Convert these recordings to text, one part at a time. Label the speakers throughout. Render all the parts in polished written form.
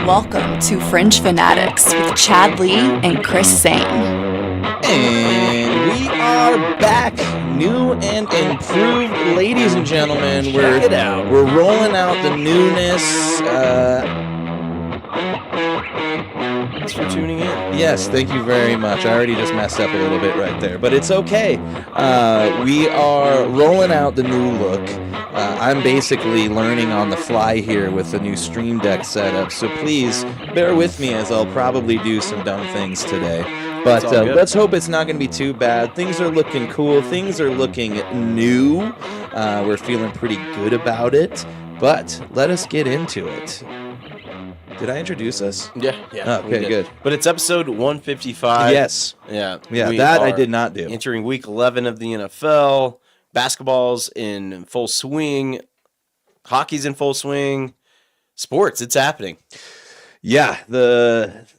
Speaker 1: Welcome to Fringe Fanatics with Chad Lee and Chris Sane.
Speaker 2: And we are back, new and improved, ladies and gentlemen. We're rolling out the newness.
Speaker 3: Thanks for tuning in.
Speaker 2: Yes, thank you very much. I already just messed up a little bit right there, but it's okay. We are rolling out the new look. I'm basically learning on the fly here with the new Stream Deck setup, so please bear with me as I'll probably do some dumb things today. But let's hope it's not going to be too bad. Things are looking cool. Things are looking new. We're feeling pretty good about it. But let us get into it. Did I introduce us?
Speaker 3: Yeah.
Speaker 2: Oh, okay, good.
Speaker 3: But it's episode 155.
Speaker 2: Yes.
Speaker 3: Yeah,
Speaker 2: that I did not do.
Speaker 3: Entering week 11 of the NFL. Basketball's in full swing. Hockey's in full swing. Sports, it's happening.
Speaker 2: Yeah,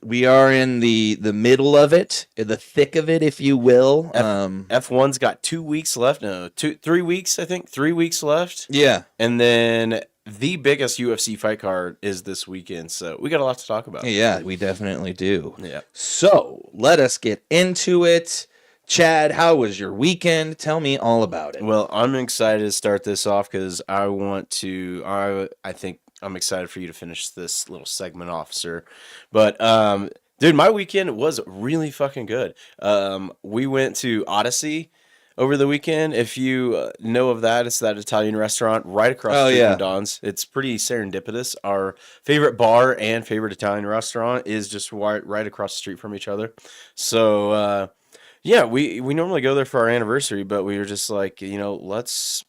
Speaker 2: we are in the middle of it, the thick of it, if you will.
Speaker 3: F1's got 2 weeks left. No, 3 weeks, I think. 3 weeks left.
Speaker 2: Yeah.
Speaker 3: And then the biggest UFC fight card is this weekend, so we got a lot to talk about.
Speaker 2: Yeah, we definitely do.
Speaker 3: Yeah.
Speaker 2: So let us get into it. Chad, how was your weekend? Tell me all about it.
Speaker 3: Well, I'm excited to start this off because I think I'm excited for you to finish this little segment off, sir. But, dude, my weekend was really fucking good. We went to Odyssey over the weekend. If you know of that, it's that Italian restaurant right across the street from Don's. It's pretty serendipitous. Our favorite bar and favorite Italian restaurant is just right across the street from each other. So, yeah, we normally go there for our anniversary, but we were just like, let's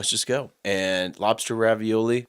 Speaker 3: just go. And lobster ravioli,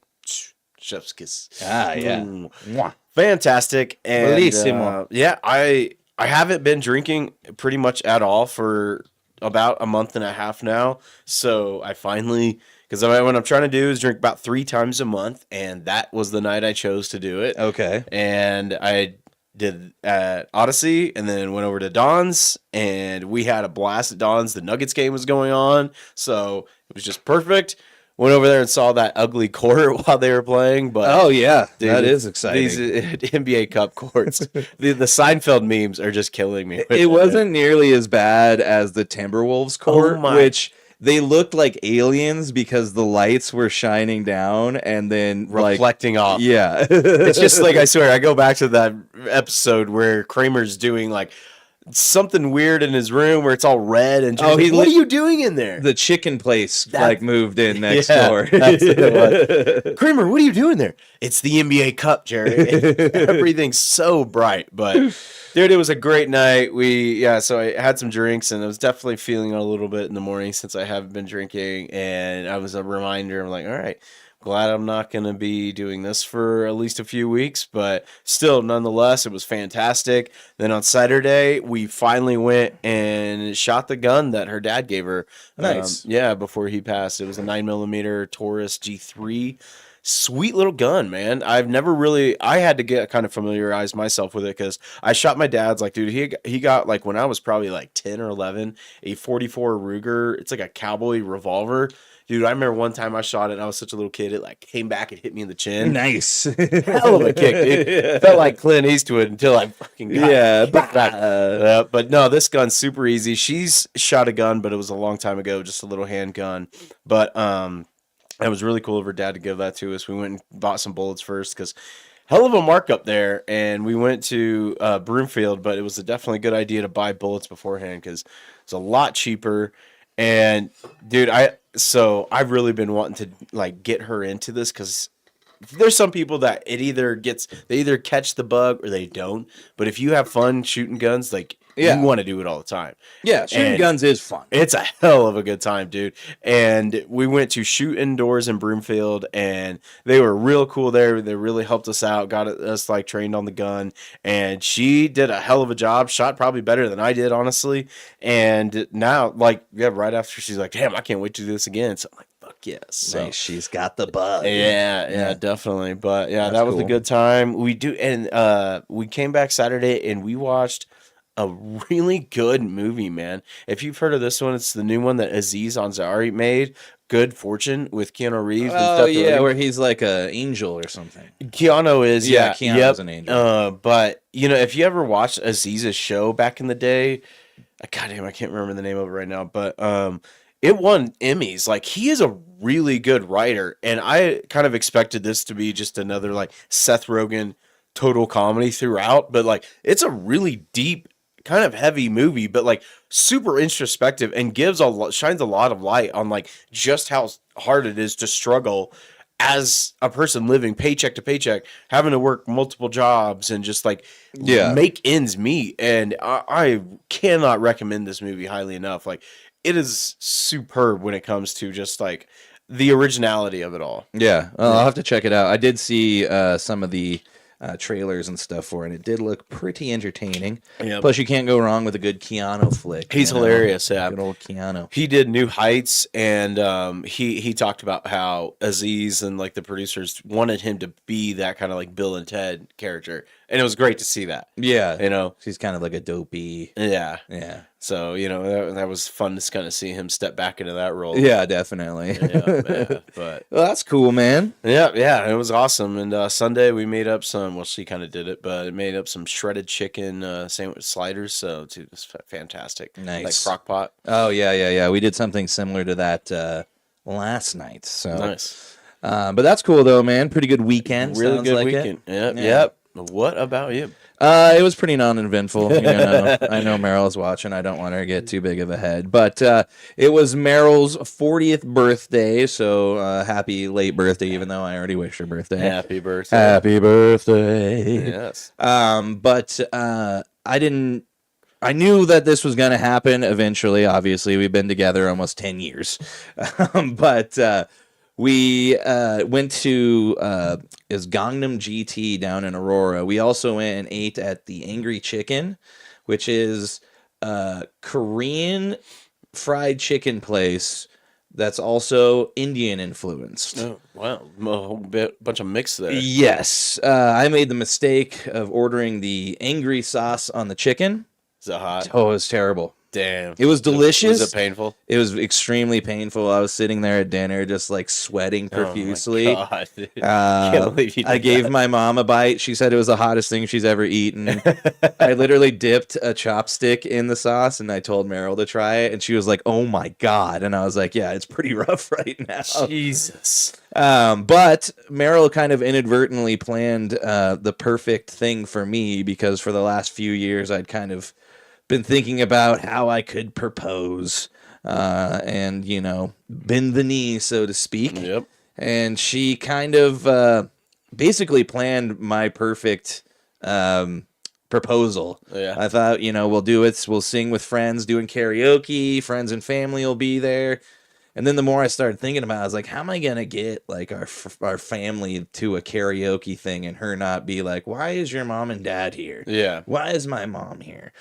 Speaker 3: chef's kiss.
Speaker 2: Yeah.
Speaker 3: Fantastic. And
Speaker 2: Bellissimo.
Speaker 3: yeah, I haven't been drinking pretty much at all for about a month and a half now. So I finally, because what I'm trying to do is drink about 3 times a month, and that was the night I chose to do it.
Speaker 2: Okay.
Speaker 3: And I did at Odyssey and then went over to Don's, and we had a blast at Don's. The Nuggets game was going on, so it was just perfect. Went over there and saw that ugly court while they were playing. But
Speaker 2: oh yeah,
Speaker 3: dude,
Speaker 2: that is exciting.
Speaker 3: These NBA Cup courts, the Seinfeld memes are just killing me.
Speaker 2: It wasn't nearly as bad as the Timberwolves court, which they looked like aliens because the lights were shining down and then
Speaker 3: reflecting off.
Speaker 2: Yeah.
Speaker 3: It's just like, I swear, I go back to that episode where Kramer's doing like something weird in his room where it's all red and what are you doing in there?
Speaker 2: The chicken place moved in next door.
Speaker 3: That's what Kramer, what are you doing there? It's the NBA Cup, Jerry. Everything's so bright, but dude, it was a great night. So I had some drinks and I was definitely feeling a little bit in the morning since I haven't been drinking, and I was a reminder. I'm like, all right, glad I'm not going to be doing this for at least a few weeks, but still, nonetheless, it was fantastic. Then on Saturday, we finally went and shot the gun that her dad gave her.
Speaker 2: Nice.
Speaker 3: Before he passed. It was a 9mm Taurus G3. Sweet little gun, man. I had to get kind of familiarized myself with it because I shot my dad's, like, dude, he got, like, when I was probably like 10 or 11, a 44 Ruger. It's like a cowboy revolver. Dude, I remember one time I shot it and I was such a little kid, it like came back and hit me in the chin.
Speaker 2: Nice.
Speaker 3: Hell of a kick, dude. Felt like Clint Eastwood until I fucking got back. But no, this gun's super easy. She's shot a gun, but it was a long time ago, just a little handgun. But it was really cool of her dad to give that to us. We went and bought some bullets first because hell of a markup there. And we went to Broomfield, but it was definitely a good idea to buy bullets beforehand because it's a lot cheaper. And dude, I've really been wanting to like get her into this because there's some people that they either catch the bug or they don't. But if you have fun shooting guns, like you want to do it all the time.
Speaker 2: Yeah, shooting guns is fun.
Speaker 3: It's a hell of a good time, dude. And we went to shoot indoors in Broomfield, and they were real cool there. They really helped us out, got us like trained on the gun, and she did a hell of a job. Shot probably better than I did, honestly. And now, right after, she's like, "Damn, I can't wait to do this again." So I'm like, "Fuck yes!" So,
Speaker 2: nice. She's got the bug.
Speaker 3: Yeah, definitely. But yeah, that was a good time. We came back Saturday and we watched a really good movie, man. If you've heard of this one, it's the new one that Aziz Ansari made. Good Fortune with Keanu Reeves.
Speaker 2: Oh yeah, where he's like a angel or something.
Speaker 3: Keanu is, yeah.
Speaker 2: Keanu's an angel.
Speaker 3: But if you ever watched Aziz's show back in the day, goddamn, I can't remember the name of it right now, but it won Emmys. Like, he is a really good writer, and I kind of expected this to be just another like Seth Rogen total comedy throughout, but like it's a really deep, kind of heavy movie, but like super introspective and shines a lot of light on like just how hard it is to struggle as a person living paycheck to paycheck, having to work multiple jobs and just like make ends meet. And I cannot recommend this movie highly enough. Like, it is superb when it comes to just like the originality of it all.
Speaker 2: Yeah, I'll have to check it out. I did see some of the trailers and stuff for it. It did look pretty entertaining. Yep. Plus, you can't go wrong with a good Keanu flick.
Speaker 3: He's hilarious. Yeah,
Speaker 2: good old Keanu.
Speaker 3: He did New Heights, and he talked about how Aziz and like the producers wanted him to be that kind of like Bill and Ted character, and it was great to see that.
Speaker 2: Yeah, he's kind of like a dopey.
Speaker 3: Yeah. So that was fun to kind of see him step back into that role.
Speaker 2: Yeah, definitely.
Speaker 3: But
Speaker 2: well, that's cool, man.
Speaker 3: Yeah, it was awesome. And Sunday we made up some. Well, she kind of did it, but it made up some shredded chicken sandwich sliders. So dude, it was fantastic.
Speaker 2: Nice,
Speaker 3: like crock pot.
Speaker 2: Oh yeah. We did something similar to that last night. So
Speaker 3: nice.
Speaker 2: But that's cool though, man. Pretty good weekend.
Speaker 3: Really good
Speaker 2: like
Speaker 3: weekend. Yep. What about you?
Speaker 2: It was pretty non-eventful. I know Meryl's watching. I don't want her to get too big of a head. But it was Meryl's 40th birthday, so happy late birthday, even though I already wished her birthday.
Speaker 3: Happy birthday.
Speaker 2: Happy birthday.
Speaker 3: Yes.
Speaker 2: But I knew that this was going to happen eventually. Obviously, we've been together almost 10 years. But we went to is Gangnam GT down in Aurora. We also went and ate at the Angry Chicken, which is a Korean fried chicken place that's also Indian influenced.
Speaker 3: Oh, wow. A whole bunch of mix there.
Speaker 2: Yes. I made the mistake of ordering the angry sauce on the chicken.
Speaker 3: Is it hot?
Speaker 2: Oh, it was terrible.
Speaker 3: Damn.
Speaker 2: It was delicious.
Speaker 3: Was it painful?
Speaker 2: It was extremely painful. I was sitting there at dinner just like sweating profusely.
Speaker 3: Oh my God. Can't believe you did
Speaker 2: I gave my mom a bite. She said it was the hottest thing she's ever eaten. I literally dipped a chopstick in the sauce and I told Meryl to try it and she was like, "Oh my God." And I was like, "Yeah, it's pretty rough right now."
Speaker 3: Jesus.
Speaker 2: But Meryl kind of inadvertently planned the perfect thing for me because for the last few years I'd kind of been thinking about how I could propose and, bend the knee, so to speak.
Speaker 3: Yep.
Speaker 2: And she kind of basically planned my perfect proposal.
Speaker 3: Yeah.
Speaker 2: I thought, we'll do it. We'll sing with friends doing karaoke. Friends and family will be there. And then the more I started thinking about it, I was like, how am I going to get like our family to a karaoke thing and her not be like, why is your mom and dad here?
Speaker 3: Yeah.
Speaker 2: Why is my mom here?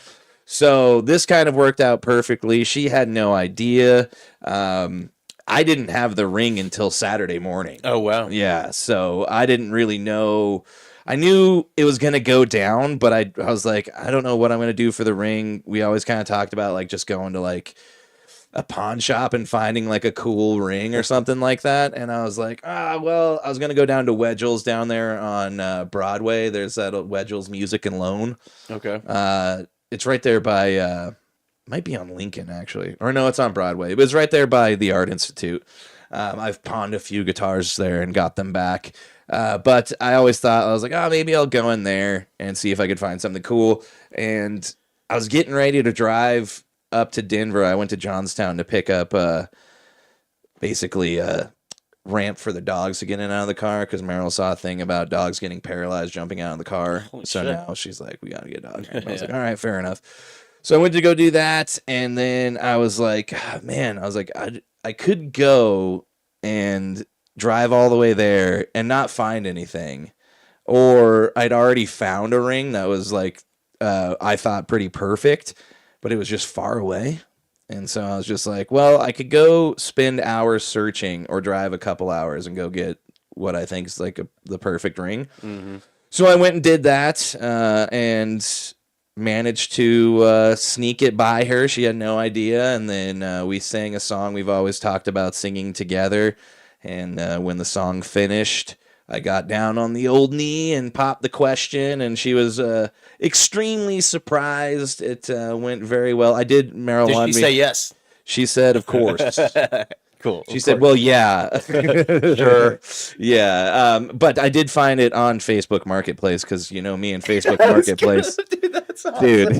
Speaker 2: So this kind of worked out perfectly. She had no idea. I didn't have the ring until Saturday morning.
Speaker 3: Oh, wow.
Speaker 2: Yeah, so I didn't really know. I knew it was going to go down, but I was like, I don't know what I'm going to do for the ring. We always kind of talked about like just going to like a pawn shop and finding like a cool ring or something like that. And I was like, I was going to go down to Wedgel's down there on Broadway. There's that Wedgel's Music and Loan.
Speaker 3: Okay.
Speaker 2: It's right there by, might be on Lincoln actually, or no, it's on Broadway, but it's right there by the Art Institute. I've pawned a few guitars there and got them back. But I always thought, I was like, maybe I'll go in there and see if I could find something cool. And I was getting ready to drive up to Denver. I went to Johnstown to pick up basically a ramp for the dogs to get in and out of the car because Meryl saw a thing about dogs getting paralyzed jumping out of the car.
Speaker 3: Holy
Speaker 2: so
Speaker 3: shit.
Speaker 2: now she's like, we got to get a dog ramp. I was like, all right, fair enough. So I went to go do that. And then I was like, I could go and drive all the way there and not find anything. Or I'd already found a ring that was like, I thought pretty perfect, but it was just far away. And so I was just like, well, I could go spend hours searching or drive a couple hours and go get what I think is like the perfect ring.
Speaker 3: Mm-hmm.
Speaker 2: So I went and did that. And managed to sneak it by her. She had no idea. And then we sang a song we've always talked about singing together. And when the song finished, I got down on the old knee and popped the question. And she was extremely surprised. It went very well. I did marijuana.
Speaker 3: Did she say yes?
Speaker 2: She said, of course.
Speaker 3: Cool.
Speaker 2: She said, well, yeah.
Speaker 3: Sure.
Speaker 2: Yeah. But I did find it on Facebook Marketplace because, you know, me and Facebook Marketplace.
Speaker 3: Dude, that's awesome.
Speaker 2: Dude.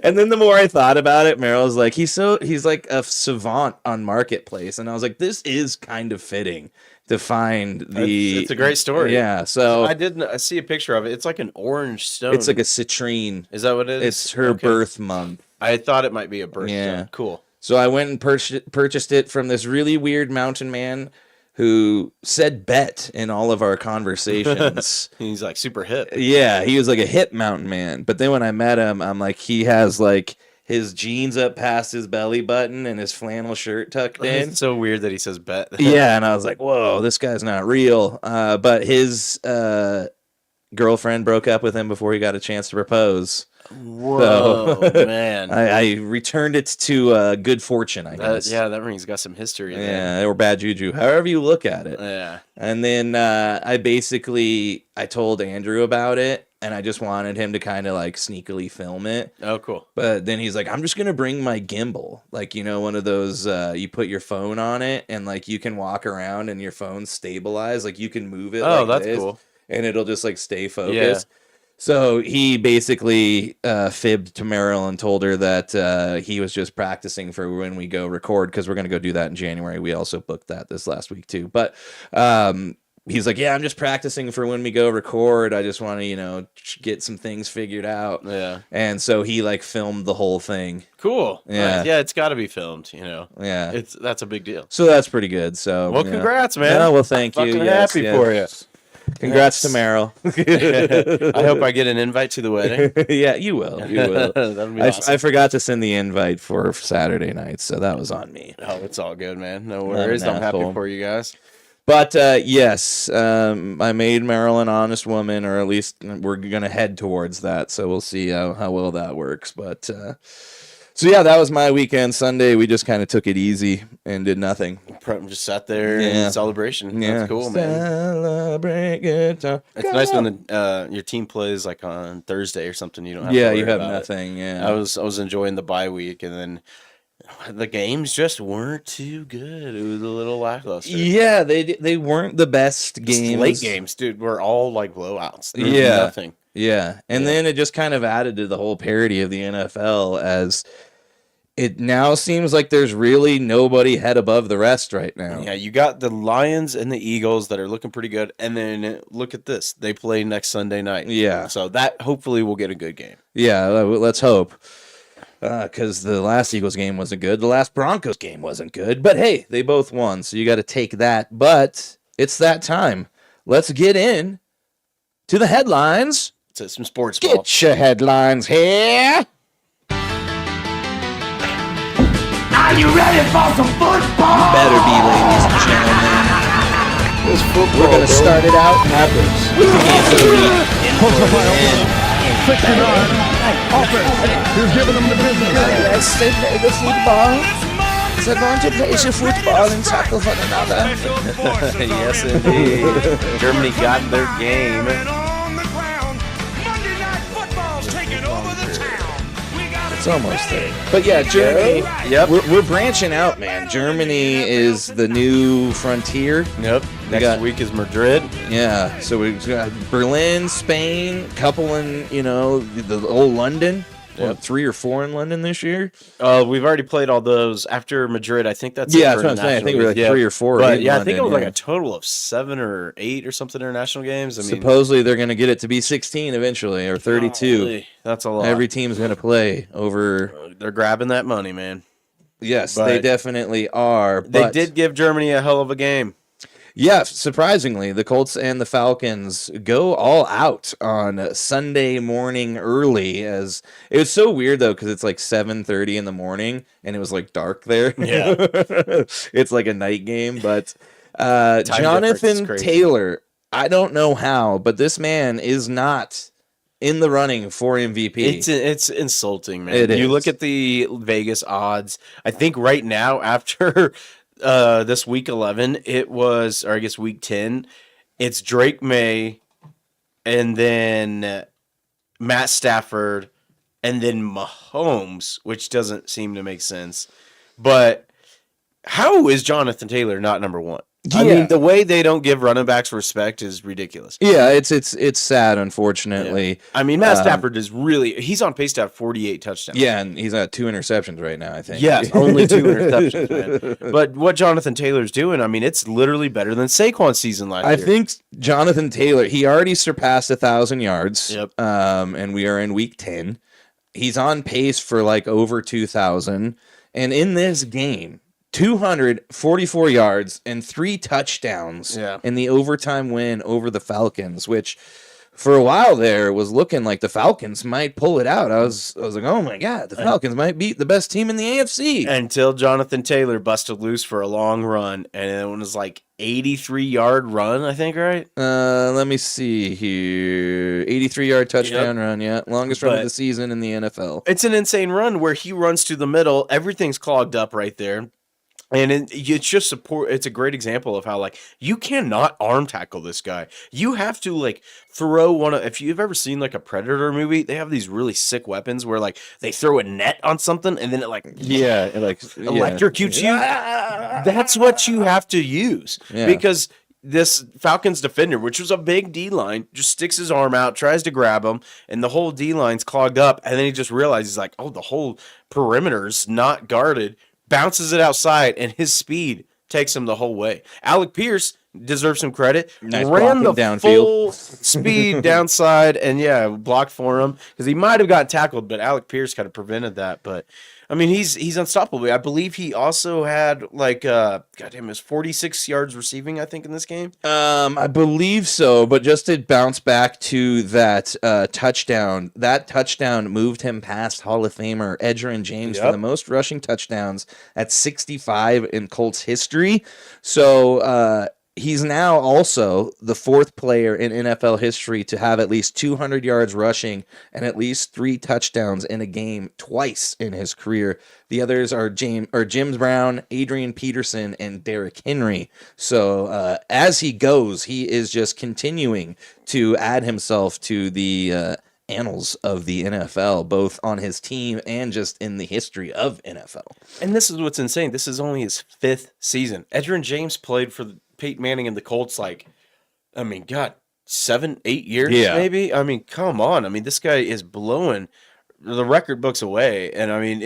Speaker 2: And then the more I thought about it, Meryl was like, he's like a savant on Marketplace. And I was like, this is kind of fitting to find the...
Speaker 3: It's a great story.
Speaker 2: Yeah. So
Speaker 3: I see a picture of it. It's like an orange stone.
Speaker 2: it's like a citrine.
Speaker 3: Is that what it is?
Speaker 2: It's her birth month.
Speaker 3: I thought it might be a birth
Speaker 2: Yeah.
Speaker 3: stone. Cool.
Speaker 2: So I went and purchased it from this really weird mountain man who said bet in all of our conversations.
Speaker 3: He's like super hip.
Speaker 2: Yeah, he was like a hip mountain man. But then when I met him, I'm like, he has like his jeans up past his belly button and his flannel shirt tucked in.
Speaker 3: It's so weird that he says bet.
Speaker 2: Yeah, and I was like, whoa, this guy's not real. But his girlfriend broke up with him before he got a chance to propose.
Speaker 3: Whoa, man.
Speaker 2: I returned it to good fortune, I guess.
Speaker 3: That ring's got some history in there.
Speaker 2: Yeah, or bad juju, however you look at it.
Speaker 3: Yeah.
Speaker 2: And then I told Andrew about it, and I just wanted him to kind of like sneakily film it.
Speaker 3: Oh, cool.
Speaker 2: But then he's like, I'm just going to bring my gimbal. Like, you know, one of those, you put your phone on it, and like you can walk around and your phone's stabilized. Like you can move it.
Speaker 3: Oh,
Speaker 2: like
Speaker 3: that's
Speaker 2: this,
Speaker 3: cool.
Speaker 2: And it'll just like stay focused. Yeah. So he basically fibbed to Meryl and told her that he was just practicing for when we go record, because we're going to go do that in January. We also booked that this last week too. But he's like, yeah, I'm just practicing for when we go record. I just want to, you know, get some things figured out.
Speaker 3: Yeah.
Speaker 2: And so he like filmed the whole thing.
Speaker 3: Cool.
Speaker 2: Yeah.
Speaker 3: Right. Yeah, it's got to be filmed, you know.
Speaker 2: Yeah.
Speaker 3: That's a big deal.
Speaker 2: So that's pretty good. So
Speaker 3: well, congrats, man.
Speaker 2: Oh, well, thank you.
Speaker 3: I'm happy for you.
Speaker 2: Congrats to Meryl.
Speaker 3: I hope I get an invite to the wedding.
Speaker 2: Yeah, you will. You will.
Speaker 3: That'll be awesome.
Speaker 2: I forgot to send the invite for Saturday night, so that was on me.
Speaker 3: Oh, it's all good, man. No worries. I'm happy for you guys.
Speaker 2: But yes, I made Meryl an honest woman, or at least we're going to head towards that. So we'll see how well that works. But so yeah, that was my weekend. Sunday, we just kind of took it easy and did nothing.
Speaker 3: Just sat there in celebration. Yeah. That's cool, man.
Speaker 2: Celebrate good time.
Speaker 3: It's nice when your team plays like on Thursday or something. You don't have
Speaker 2: you have nothing. Yeah,
Speaker 3: I was enjoying the bye week, and then the games just weren't too good. It was a little lackluster.
Speaker 2: Yeah, they weren't the best games.
Speaker 3: Late games, dude, were all like blowouts. Nothing.
Speaker 2: Yeah, and then it just kind of added to the whole parody of the NFL, as it now seems like there's really nobody head above the rest right now.
Speaker 3: Yeah, you got the Lions and the Eagles that are looking pretty good, and then look at this. They play next Sunday night.
Speaker 2: Yeah.
Speaker 3: So that hopefully will get a good game.
Speaker 2: Yeah, let's hope. Because the last Eagles game wasn't good. The last Broncos game wasn't good. But hey, they both won, so you got to take that. But it's that time. Let's get in to the headlines.
Speaker 3: It's some sports ball.
Speaker 2: Get your headlines here.
Speaker 4: Are you ready for some football?
Speaker 2: Better be, ladies and gentlemen.
Speaker 4: This football,
Speaker 2: we're going to start it out
Speaker 4: happens.
Speaker 2: with the games of the week.
Speaker 4: He's giving them the business.
Speaker 2: Yes, they play the football. They're going to play the football and tackle one another.
Speaker 3: Yes, indeed. Germany got their game.
Speaker 2: It's almost there. But yeah, Germany.
Speaker 3: Yep.
Speaker 2: We're branching out, man. Germany is the new frontier.
Speaker 3: Yep. Next week is Madrid.
Speaker 2: Yeah. So we've got Berlin, Spain, couple in, the old London.
Speaker 3: Yep.
Speaker 2: What, 3 or 4 in London this year?
Speaker 3: We've already played all those. After Madrid, I think that's
Speaker 2: that's what I'm saying. I think we're like 3 or 4.
Speaker 3: But
Speaker 2: in
Speaker 3: yeah,
Speaker 2: London,
Speaker 3: I think it was like a total of 7 or 8 or something international games. I mean,
Speaker 2: supposedly they're going to get it to be 16 eventually, or 32.
Speaker 3: Golly, that's a lot.
Speaker 2: Every team's going to play over.
Speaker 3: They're grabbing that money, man.
Speaker 2: Yes, they definitely are.
Speaker 3: They did give Germany a hell of a game.
Speaker 2: Yeah, surprisingly, the Colts and the Falcons go all out on Sunday morning early. As it was so weird though, because it's like 7:30 in the morning and it was like dark there.
Speaker 3: Yeah,
Speaker 2: it's like a night game. But Jonathan Taylor, I don't know how, but this man is not in the running for MVP.
Speaker 3: It's insulting, man. You look at the Vegas odds. I think right now after this week 11, it was, or I guess week 10, it's Drake May, and then Matt Stafford, and then Mahomes, which doesn't seem to make sense. But how is Jonathan Taylor not number one? Yeah. I mean, the way they don't give running backs respect is ridiculous.
Speaker 2: Yeah, it's sad, unfortunately.
Speaker 3: Yeah. I mean, Matt Stafford is he's on pace to have 48 touchdowns.
Speaker 2: Yeah, and he's at 2 interceptions right now, I think.
Speaker 3: Yes, only 2 interceptions, man. But what Jonathan Taylor's doing, I mean, it's literally better than Saquon's season last year.
Speaker 2: I think Jonathan Taylor, he already surpassed 1,000 yards.
Speaker 3: Yep.
Speaker 2: And we are in week 10. He's on pace for like over 2,000. And in this game, 244 yards and 3 touchdowns in the overtime win over the Falcons, which for a while there was looking like the Falcons might pull it out. I was like, oh my God, the Falcons might beat the best team in the AFC.
Speaker 3: Until Jonathan Taylor busted loose for a long run, and it was like 83-yard run, I think, right?
Speaker 2: Let me see here. 83-yard touchdown run, longest run of the season in the NFL.
Speaker 3: It's an insane run where he runs to the middle, everything's clogged up right there. And it's just it's a great example of how, like, you cannot arm tackle this guy. You have to, like, throw if you've ever seen, like, a Predator movie, they have these really sick weapons where, like, they throw a net on something and then it, like, electrocutes you. That's what you have to use. Yeah. Because this Falcons defender, which was a big D-line, just sticks his arm out, tries to grab him, and the whole D-line's clogged up. And then he just realizes, like, oh, the whole perimeter's not guarded. Bounces it outside, and his speed takes him the whole way. Alec Pierce deserves some credit.
Speaker 2: Nice
Speaker 3: ran the
Speaker 2: downfield.
Speaker 3: Full speed downside, and blocked for him because he might have gotten tackled, but Alec Pierce kind of prevented that. But I mean, he's unstoppable. I believe he also had like goddamn, his 46 yards receiving, I think, in this game.
Speaker 2: I believe so, but just to bounce back to that touchdown, that touchdown moved him past Hall of Famer Edgerrin James for the most rushing touchdowns at 65 in Colts history. So he's now also the 4th player in NFL history to have at least 200 yards rushing and at least 3 touchdowns in a game twice in his career. The others are James Brown, Adrian Peterson, and Derrick Henry. So as he goes, he is just continuing to add himself to the annals of the NFL, both on his team and just in the history of NFL.
Speaker 3: And this is what's insane. This is only his 5th season. Edgerrin James played for Peyton Manning and the Colts, like, I mean, God, 7-8 years, maybe? I mean, come on. I mean, this guy is blowing the record books away. And, I mean,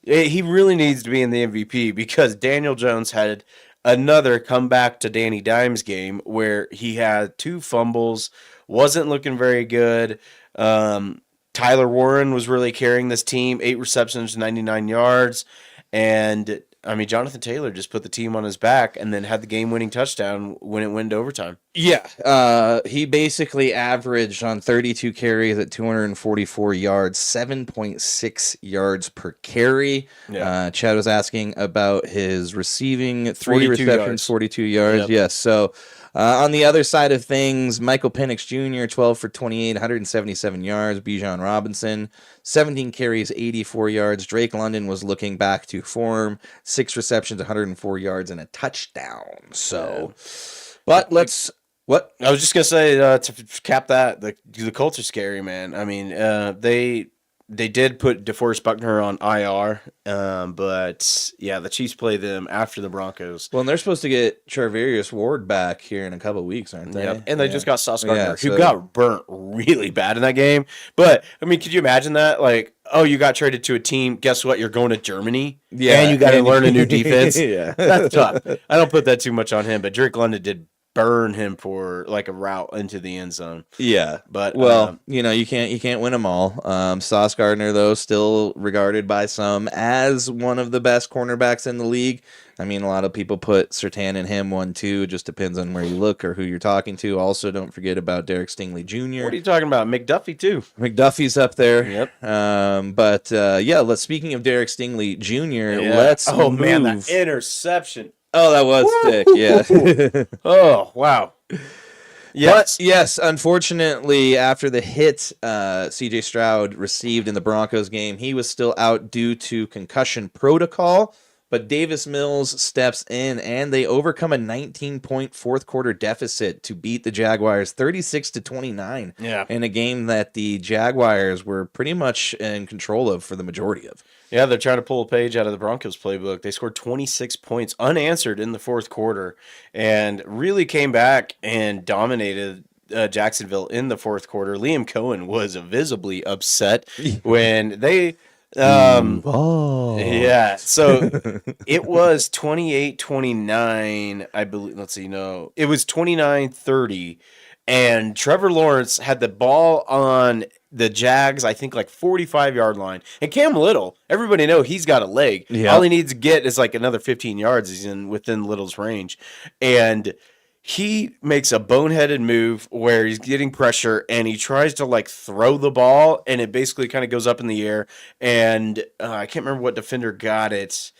Speaker 3: he really needs to be in the MVP because Daniel Jones had another comeback to Danny Dimes game where he had 2 fumbles, wasn't looking very good. Tyler Warren was really carrying this team, 8 receptions, 99 yards. And I mean, Jonathan Taylor just put the team on his back and then had the game-winning touchdown when it went to overtime.
Speaker 2: Yeah, he basically averaged on 32 carries at 244 yards, 7.6 yards per carry. Yeah. Chad was asking about his receiving, 3 receptions, 42 yards. Yep. Yes, so on the other side of things, Michael Penix Jr., 12 for 28, 177 yards. Bijan Robinson, 17 carries, 84 yards. Drake London was looking back to form, 6 receptions, 104 yards, and a touchdown. So, but what?
Speaker 3: I was just going to say, to cap that, the Colts are scary, man. I mean, they did put DeForest Buckner on IR, but yeah, the Chiefs play them after the Broncos.
Speaker 2: Well, and they're supposed to get Charvarius Ward back here in a couple of weeks, aren't they?
Speaker 3: Yep. And they just got Sauce Gardner, who got burnt really bad in that game. But, I mean, could you imagine that? Like, oh, you got traded to a team. Guess what? You're going to Germany. Yeah. And you got to learn a new defense. Yeah. That's tough. I don't put that too much on him, but Drake London did burn him for like a route into the end zone.
Speaker 2: Yeah,
Speaker 3: but
Speaker 2: you can't win them all. Sauce Gardner, though, still regarded by some as one of the best cornerbacks in the league. I mean, a lot of people put Surtain and him 1-2. It just depends on where you look or who you're talking to. Also, don't forget about Derek Stingley Jr.
Speaker 3: What are you talking about? McDuffie too.
Speaker 2: McDuffie's up there.
Speaker 3: Yep.
Speaker 2: Speaking of Derek Stingley Jr., let's move.
Speaker 3: Man, that interception.
Speaker 2: Oh, that was sick, yeah.
Speaker 3: Oh, wow. Yes.
Speaker 2: But yes, unfortunately, after the hit C.J. Stroud received in the Broncos game, he was still out due to concussion protocol. But Davis Mills steps in, and they overcome a 19-point fourth quarter deficit to beat the Jaguars 36-29.
Speaker 3: Yeah.
Speaker 2: In a game that the Jaguars were pretty much in control of for the majority of.
Speaker 3: Yeah, they're trying to pull a page out of the Broncos playbook. They scored 26 points unanswered in the fourth quarter and really came back and dominated Jacksonville in the fourth quarter. Liam Cohen was visibly upset when they yeah, so it was 28-29, I believe. Let's see, no. It was 29-30, and Trevor Lawrence had the ball on the Jags, I think, like 45-yard line. And Cam Little, everybody know he's got a leg.
Speaker 2: Yeah.
Speaker 3: All he needs to get is like another 15 yards. He's within Little's range. And he makes a boneheaded move where he's getting pressure and he tries to like throw the ball and it basically kind of goes up in the air. And I can't remember what defender got it.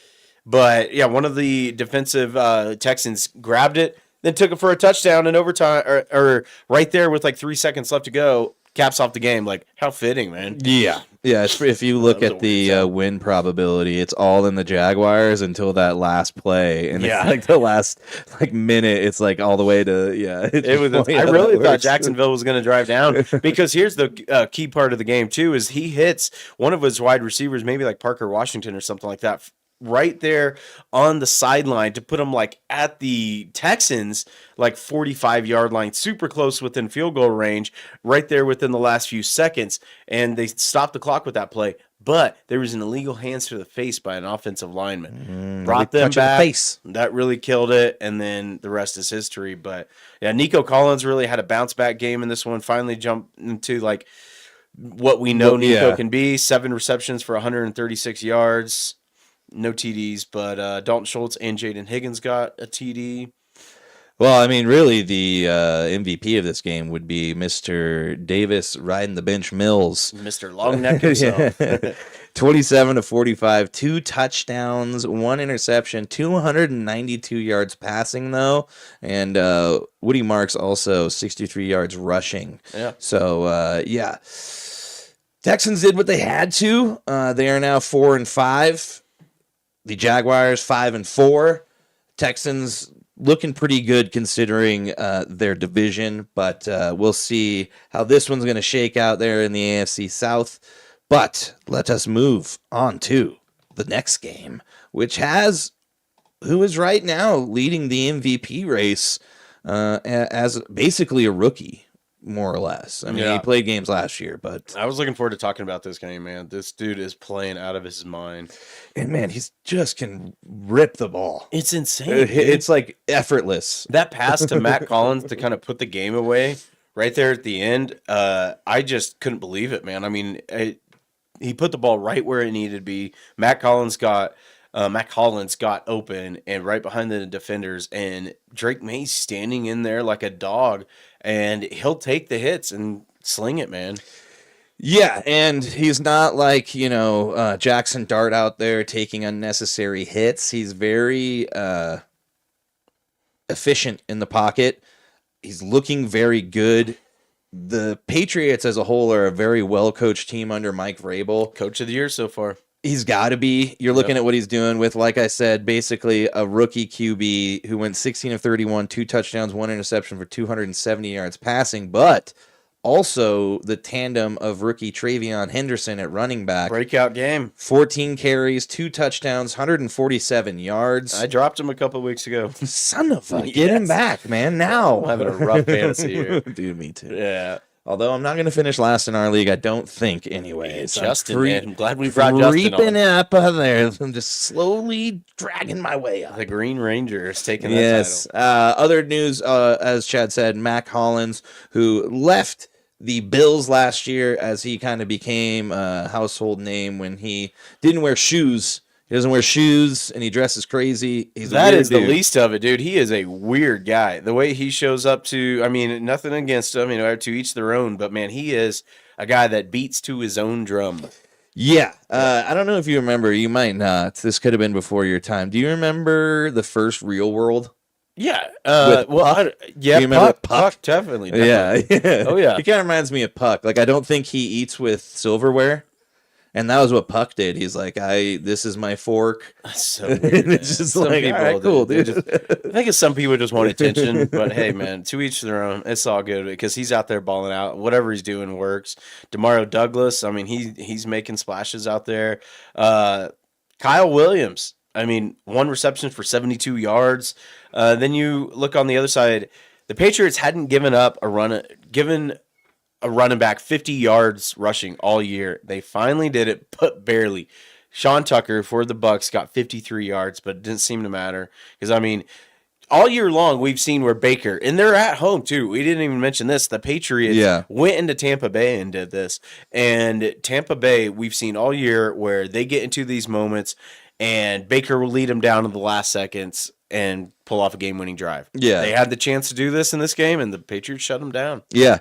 Speaker 3: But yeah, one of the defensive Texans grabbed it, then took it for a touchdown in overtime or right there with like 3 seconds left to go. Caps off the game. Like, how fitting, man.
Speaker 2: Yeah. Yeah, if you look at the win probability, it's all in the Jaguars until that last play. And it's like the last minute, it's like all the way to,
Speaker 3: It was. I really thought Jacksonville was going to drive down because here's the key part of the game, too, is he hits one of his wide receivers, maybe like Parker Washington or something like that, right there on the sideline to put him like at the Texans, like 45-yard line, super close within field goal range, right there within the last few seconds. And they stopped the clock with that play. But there was an illegal hands to the face by an offensive lineman. Brought them back. The face. That really killed it. And then the rest is history. But yeah, Nico Collins really had a bounce back game in this one. Finally jumped into like what we know Nico can be. 7 receptions for 136 yards. No TDs, but Dalton Schultz and Jaden Higgins got a TD.
Speaker 2: Well, I mean, really, the MVP of this game would be Mr. Davis riding the bench Mills.
Speaker 3: Mr. Longneck himself.
Speaker 2: 27-45, 2 touchdowns, 1 interception, 292 yards passing, though. And Woody Marks also 63 yards rushing.
Speaker 3: Yeah.
Speaker 2: So, Texans did what they had to. They are now 4-5. The Jaguars 5-4. Texans looking pretty good considering their division, but we'll see how this one's going to shake out there in the AFC South. But let us move on to the next game, which has who is right now leading the MVP race as basically a rookie. More or less. I mean, he played games last year, but
Speaker 3: I was looking forward to talking about this game, man. This dude is playing out of his mind.
Speaker 2: And man, he's just can rip the ball.
Speaker 3: It's insane.
Speaker 2: It's like effortless.
Speaker 3: That pass to Matt Collins to kind of put the game away right there at the end. I just couldn't believe it, man. I mean, he put the ball right where it needed to be. Matt Collins got open and right behind the defenders, and Drake May's standing in there like a dog, and he'll take the hits and sling it, man.
Speaker 2: Yeah, and he's not like, Jackson Dart out there taking unnecessary hits. He's very efficient in the pocket. He's looking very good. The Patriots as a whole are a very well-coached team under Mike Vrabel.
Speaker 3: Coach of the year so far.
Speaker 2: He's got to be. You're looking at what he's doing with, like I said, basically a rookie QB who went 16 of 31, 2 touchdowns, 1 interception for 270 yards passing, but also the tandem of rookie Travion Henderson at running back.
Speaker 3: Breakout game.
Speaker 2: 14 carries, 2 touchdowns, 147 yards.
Speaker 3: I dropped him a couple weeks ago.
Speaker 2: Son of a, get him back, man, now.
Speaker 3: I'm having a rough fantasy here.
Speaker 2: Dude, me too.
Speaker 3: Yeah.
Speaker 2: Although I'm not going to finish last in our league, I don't think, anyways.
Speaker 3: Justin, man. I'm glad we brought Justin on.
Speaker 2: Creeping up there. I'm just slowly dragging my way up.
Speaker 3: The Green Ranger is taking that title.
Speaker 2: Other news, as Chad said, Mac Hollins, who left the Bills last year as he kind of became a household name when he didn't wear shoes. He doesn't wear shoes, and he dresses crazy.
Speaker 3: That is the least of it, dude. He is a weird guy. The way he shows up to, I mean, nothing against him, to each their own, but, man, he is a guy that beats to his own drum.
Speaker 2: Yeah. I don't know if you remember. You might not. This could have been before your time. Do you remember the first Real World?
Speaker 3: Yeah.
Speaker 2: With Puck?
Speaker 3: Yeah.
Speaker 2: Do you remember
Speaker 3: Puck definitely.
Speaker 2: Yeah.
Speaker 3: Oh, yeah.
Speaker 2: He kind of reminds me of Puck. Like, I don't think he eats with silverware. And that was what Puck did. He's like, this is my fork.
Speaker 3: That's so weird.
Speaker 2: It's just
Speaker 3: Some
Speaker 2: like,
Speaker 3: people,
Speaker 2: all right, cool, dude.
Speaker 3: I think some people just want attention, but hey, man, to each their own. It's all good because he's out there balling out. Whatever he's doing works. Demario Douglas, I mean, he's making splashes out there. Kyle Williams, I mean, 1 reception for 72 yards. Then you look on the other side. The Patriots hadn't given a running back 50 yards rushing all year. They finally did it, but barely. Sean Tucker for the Bucs got 53 yards, but it didn't seem to matter. Because, I mean, all year long we've seen where Baker, and they're at home too. We didn't even mention this. The Patriots went into Tampa Bay and did this. And Tampa Bay, we've seen all year where they get into these moments and Baker will lead them down to the last seconds and pull off a game-winning drive.
Speaker 2: Yeah.
Speaker 3: They had the chance to do this in this game, and the Patriots shut them down.
Speaker 2: Yeah.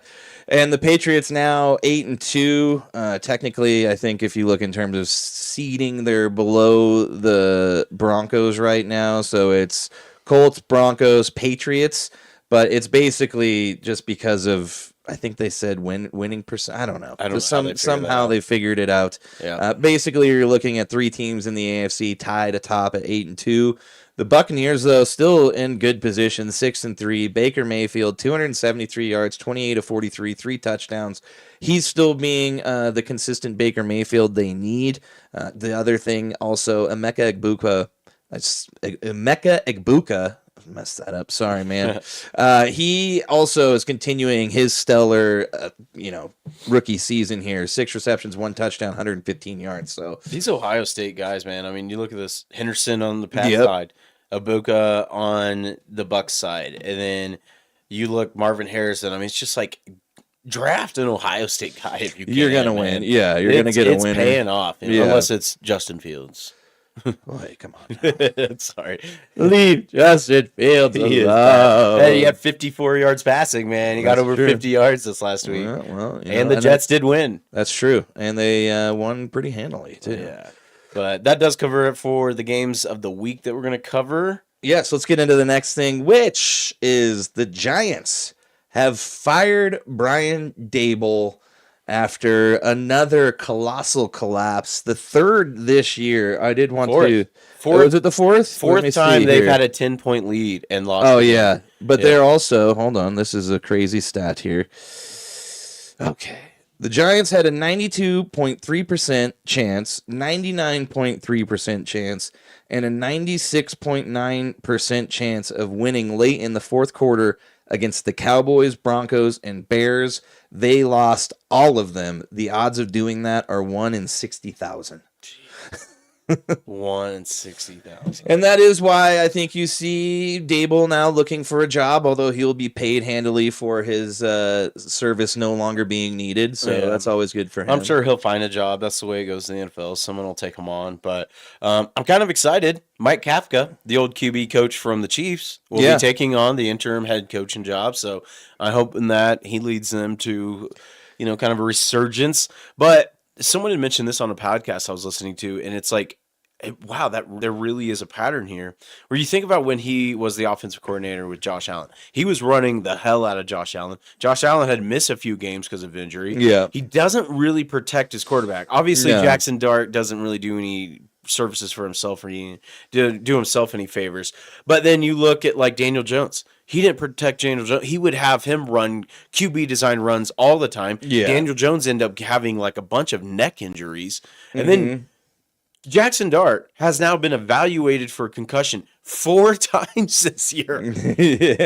Speaker 2: And the Patriots now 8-2. Technically, I think if you look in terms of seeding, they're below the Broncos right now. So it's Colts, Broncos, Patriots. But it's basically just because of, I think they said winning percent. I don't know. Somehow they figured it out.
Speaker 3: Yeah.
Speaker 2: Basically, you're looking at 3 teams in the AFC tied atop at 8-2. The Buccaneers, though, still in good position, 6-3. Baker Mayfield, 273 yards, 28 of 43, 3 touchdowns. He's still being the consistent Baker Mayfield they need. The other thing, also, Emeka Egbuka, messed that up. Sorry, man. He also is continuing his stellar, rookie season here. 6 receptions, 1 touchdown, 115 yards. So
Speaker 3: these Ohio State guys, man. I mean, you look at this: Henderson on the Pats side, Egbuka on the Bucs side, and then you look Marvin Harrison. I mean, it's just like draft an Ohio State guy if you can.
Speaker 2: You're gonna win. Yeah, you're gonna get a winner.
Speaker 3: It's paying off, unless it's Justin Fields.
Speaker 2: Boy, come on.
Speaker 3: Sorry.
Speaker 2: Leave Justin Fields alone.
Speaker 3: Hey, he had 54 yards passing, man. He got over 50 yards this last week. And the Jets did win.
Speaker 2: That's true. And they won pretty handily, too.
Speaker 3: Yeah. But that does cover it for the games of the week that we're going to cover.
Speaker 2: Yes, let's get into the next thing, which is the Giants have fired Brian Daboll after another colossal collapse, the 3rd this year. I did want to. Was it the 4th?
Speaker 3: 4th time they've had a 10-point lead and lost.
Speaker 2: Oh, yeah. But they're also, hold on, this is a crazy stat here. Okay. The Giants had a 92.3% chance, 99.3% chance, and a 96.9% chance of winning late in the 4th quarter against the Cowboys, Broncos, and Bears. They lost all of them. The odds of doing that are 1 in 60,000.
Speaker 3: 1 in 60,000.
Speaker 2: And that is why I think you see Daboll now looking for a job, although he'll be paid handily for his service no longer being needed. So that's always good for him.
Speaker 3: I'm sure he'll find a job. That's the way it goes in the NFL. Someone will take him on. But I'm kind of excited. Mike Kafka, the old QB coach from the Chiefs, will be taking on the interim head coaching job. So I hope in that he leads them to, kind of a resurgence. But someone had mentioned this on a podcast I was listening to, and it's like, wow, there really is a pattern here. Where you think about when he was the offensive coordinator with Josh Allen. He was running the hell out of Josh Allen. Josh Allen had missed a few games because of injury.
Speaker 2: Yeah.
Speaker 3: He doesn't really protect his quarterback. Obviously, Jackson Dart doesn't really do any services for himself or do himself any favors. But then you look at like Daniel Jones. He didn't protect Daniel Jones. He would have him run QB design runs all the time. Yeah. Daniel Jones ended up having like a bunch of neck injuries. And then Jackson Dart has now been evaluated for concussion 4 times this year.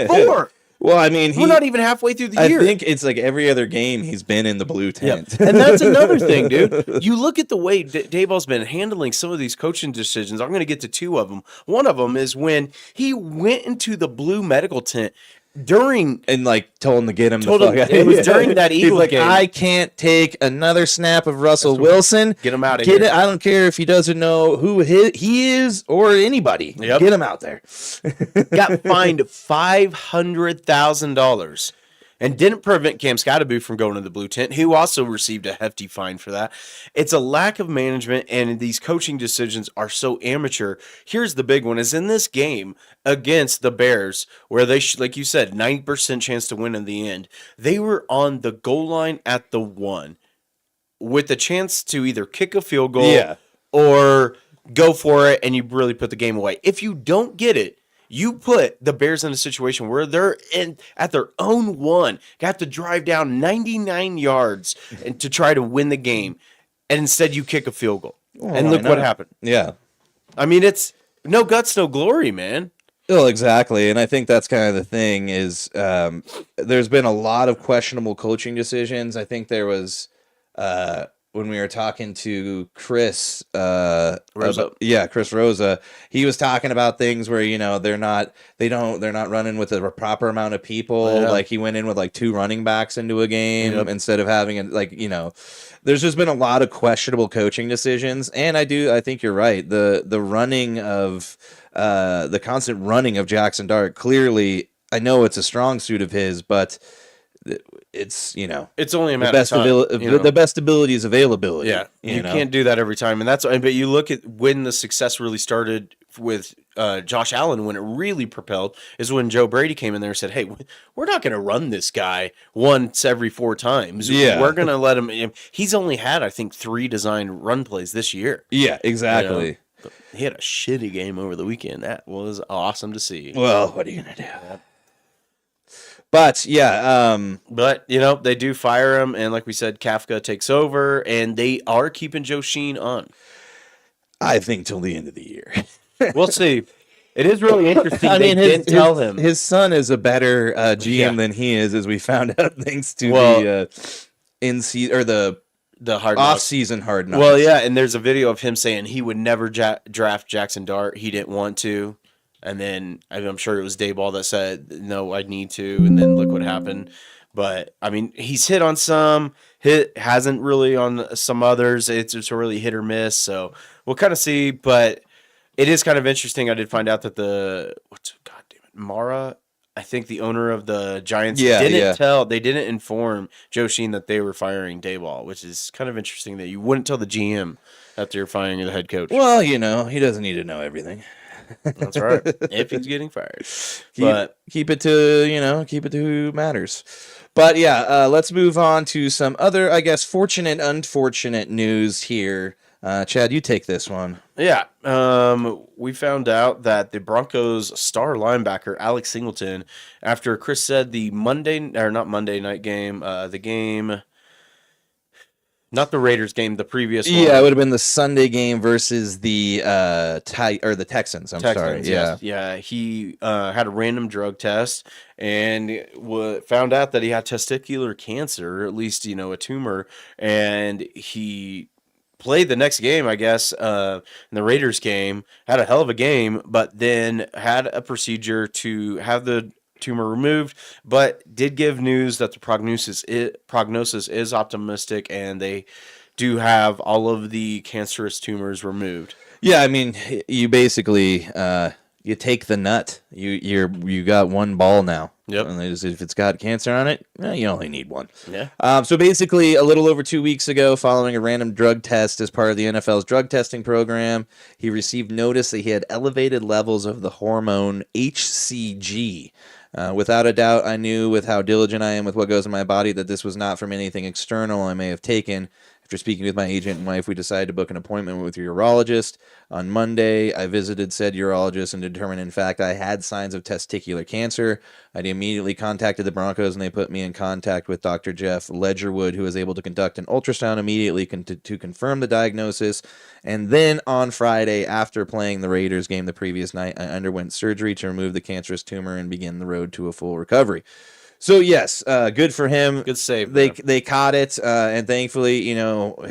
Speaker 3: 4.
Speaker 2: Well, I mean,
Speaker 3: we're not even halfway through the year.
Speaker 2: I think it's like every other game he's been in the blue tent.
Speaker 3: Yeah. And that's another thing, dude. You look at the way Daboll's been handling some of these coaching decisions. I'm going to get to 2 of them. One of them is when he went into the blue medical tent and
Speaker 2: like told him to get him the fuck out.
Speaker 3: It was during that Eagles game.
Speaker 2: I can't take another snap of Russell Wilson.
Speaker 3: Get him out of here.
Speaker 2: I don't care if he doesn't know who he is or anybody.
Speaker 3: Yep.
Speaker 2: Get him out there.
Speaker 3: Got fined $500,000. and didn't prevent Cam Scottaboo from going to the blue tent, who also received a hefty fine for that. It's a lack of management, and these coaching decisions are so amateur. Here's the big one: is in this game against the Bears, where they, like you said, 90% chance to win in the end. They were on the goal line at the 1 with the chance to either kick a field goal or go for it, and you really put the game away. If you don't get it, you put the Bears in a situation where they're at their own 1, got to drive down 99 yards and to try to win the game, and instead you kick a field goal. And look what happened.
Speaker 2: Yeah.
Speaker 3: I mean, it's no guts, no glory, man.
Speaker 2: Well, exactly, and I think that's kind of the thing is there's been a lot of questionable coaching decisions. I think there was when we were talking to Chris
Speaker 3: Rosa.
Speaker 2: Chris Rosa, he was talking about things where they're not running with a proper amount of people.
Speaker 3: Yeah.
Speaker 2: Like he went in with like 2 running backs into a game instead of having there's just been a lot of questionable coaching decisions, and I think you're right. The running of the constant running of Jackson Dart, clearly, I know it's a strong suit of his, but it's
Speaker 3: it's only a matter of time.
Speaker 2: The best ability is availability.
Speaker 3: Yeah, you can't do that every time, and but you look at when the success really started with Josh Allen, when it really propelled, is when Joe Brady came in there and said, "Hey, we're not going to run this guy once every 4 times.
Speaker 2: Yeah,
Speaker 3: we're going to let him." He's only had, I think, 3 designed run plays this year.
Speaker 2: Yeah, exactly.
Speaker 3: He had a shitty game over the weekend. That was awesome to see.
Speaker 2: Well, what are you gonna do? But
Speaker 3: they do fire him, and like we said, Kafka takes over, and they are keeping Joe Sheen on.
Speaker 2: I think till the end of the year.
Speaker 3: We'll see. It is really interesting.
Speaker 2: I mean,
Speaker 3: tell him
Speaker 2: his son is a better GM than he is, as we found out thanks to the
Speaker 3: hard
Speaker 2: off-season Hard Knocks.
Speaker 3: Well, yeah, and there's a video of him saying he would never draft Jackson Dart. He didn't want to. And then I'm sure it was Dayball that said, no, I need to. And then look what happened. But, I mean, he's hit on some, hasn't really on some others. It's just a really hit or miss. So we'll kind of see. But it is kind of interesting. I did find out that Mara, I think the owner of the Giants, they didn't inform Joe Sheen that they were firing Dayball, which is kind of interesting that you wouldn't tell the GM after you're firing the head coach.
Speaker 2: Well, he doesn't need to know everything.
Speaker 3: That's right. If he's getting fired,
Speaker 2: keep it to who matters. But yeah, let's move on to some other, I guess, fortunate, unfortunate news here. Chad, you take this one.
Speaker 3: Yeah. We found out that the Broncos star linebacker Alex Singleton, after Chris said the not Monday night game, the game. Not the Raiders game, the previous one.
Speaker 2: Yeah, it would have been the Sunday game versus the Texans. Sorry. Yeah.
Speaker 3: Yeah, he had a random drug test and found out that he had testicular cancer, or at least, a tumor, and he played the next game, I guess, in the Raiders game, had a hell of a game, but then had a procedure to have the tumor removed, but did give news that the prognosis is optimistic, and they do have all of the cancerous tumors removed.
Speaker 2: Yeah, I mean, you basically you take the nut. You got one ball now.
Speaker 3: Yep.
Speaker 2: And if it's got cancer on it, you only need one.
Speaker 3: Yeah.
Speaker 2: So basically, a little over 2 weeks ago, following a random drug test as part of the NFL's drug testing program, he received notice that he had elevated levels of the hormone HCG. Without a doubt, I knew with how diligent I am with what goes in my body that this was not from anything external I may have taken. After speaking with my agent and wife, we decided to book an appointment with a urologist. On Monday, I visited said urologist and determined, in fact, I had signs of testicular cancer. I immediately contacted the Broncos, and they put me in contact with Dr. Jeff Ledgerwood, who was able to conduct an ultrasound immediately to confirm the diagnosis. And then on Friday, after playing the Raiders game the previous night, I underwent surgery to remove the cancerous tumor and begin the road to a full recovery. So yes, good for him.
Speaker 3: Good save.
Speaker 2: They caught it, and thankfully,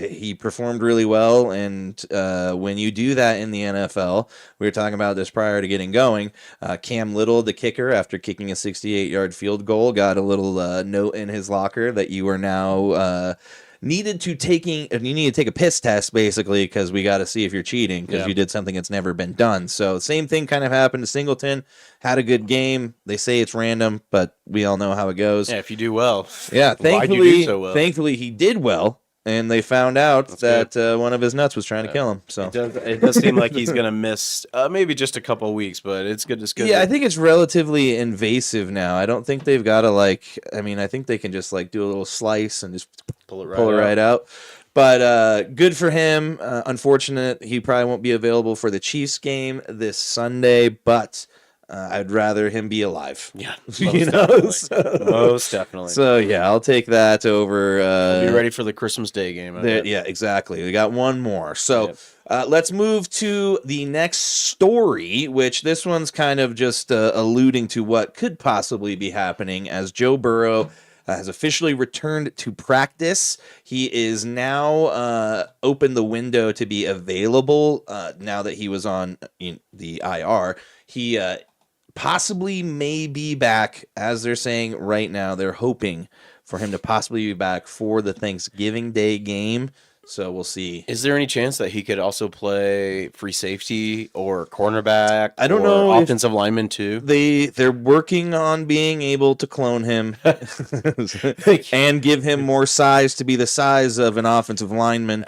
Speaker 2: he performed really well. And when you do that in the NFL, we were talking about this prior to getting going. Cam Little, the kicker, after kicking a 68-yard field goal, got a little note in his locker that you are now needed to take a piss test basically because we got to see if you're cheating because you did something that's never been done. So same thing kind of happened to Singleton. Had a good game. They say it's random, but we all know how it goes.
Speaker 3: Yeah, if you do well.
Speaker 2: Yeah,
Speaker 3: why'd you do so well?
Speaker 2: Thankfully he did well. And they found out that one of his nuts was trying to kill him. So
Speaker 3: it does seem like he's gonna miss maybe just a couple of weeks, but it's good. It's good.
Speaker 2: Yeah, I think it's relatively invasive now. I don't think they've got to I think they can just do a little slice and just pull it right out. But good for him. Unfortunate, he probably won't be available for the Chiefs game this Sunday. But I'd rather him be alive.
Speaker 3: Yeah,
Speaker 2: most
Speaker 3: definitely.
Speaker 2: So yeah, I'll take that over.
Speaker 3: Be ready for the Christmas Day game.
Speaker 2: Yeah, exactly. We got one more. So let's move to the next story, which this one's kind of just alluding to what could possibly be happening as Joe Burrow has officially returned to practice. He is now opened the window to be available now that he was on the IR. He possibly may be back, as they're saying right now. They're hoping for him to possibly be back for the Thanksgiving Day game. So we'll see.
Speaker 3: Is there any chance that he could also play free safety or cornerback?
Speaker 2: I don't know.
Speaker 3: Offensive lineman too.
Speaker 2: They're working on being able to clone him and give him more size to be the size of an offensive lineman.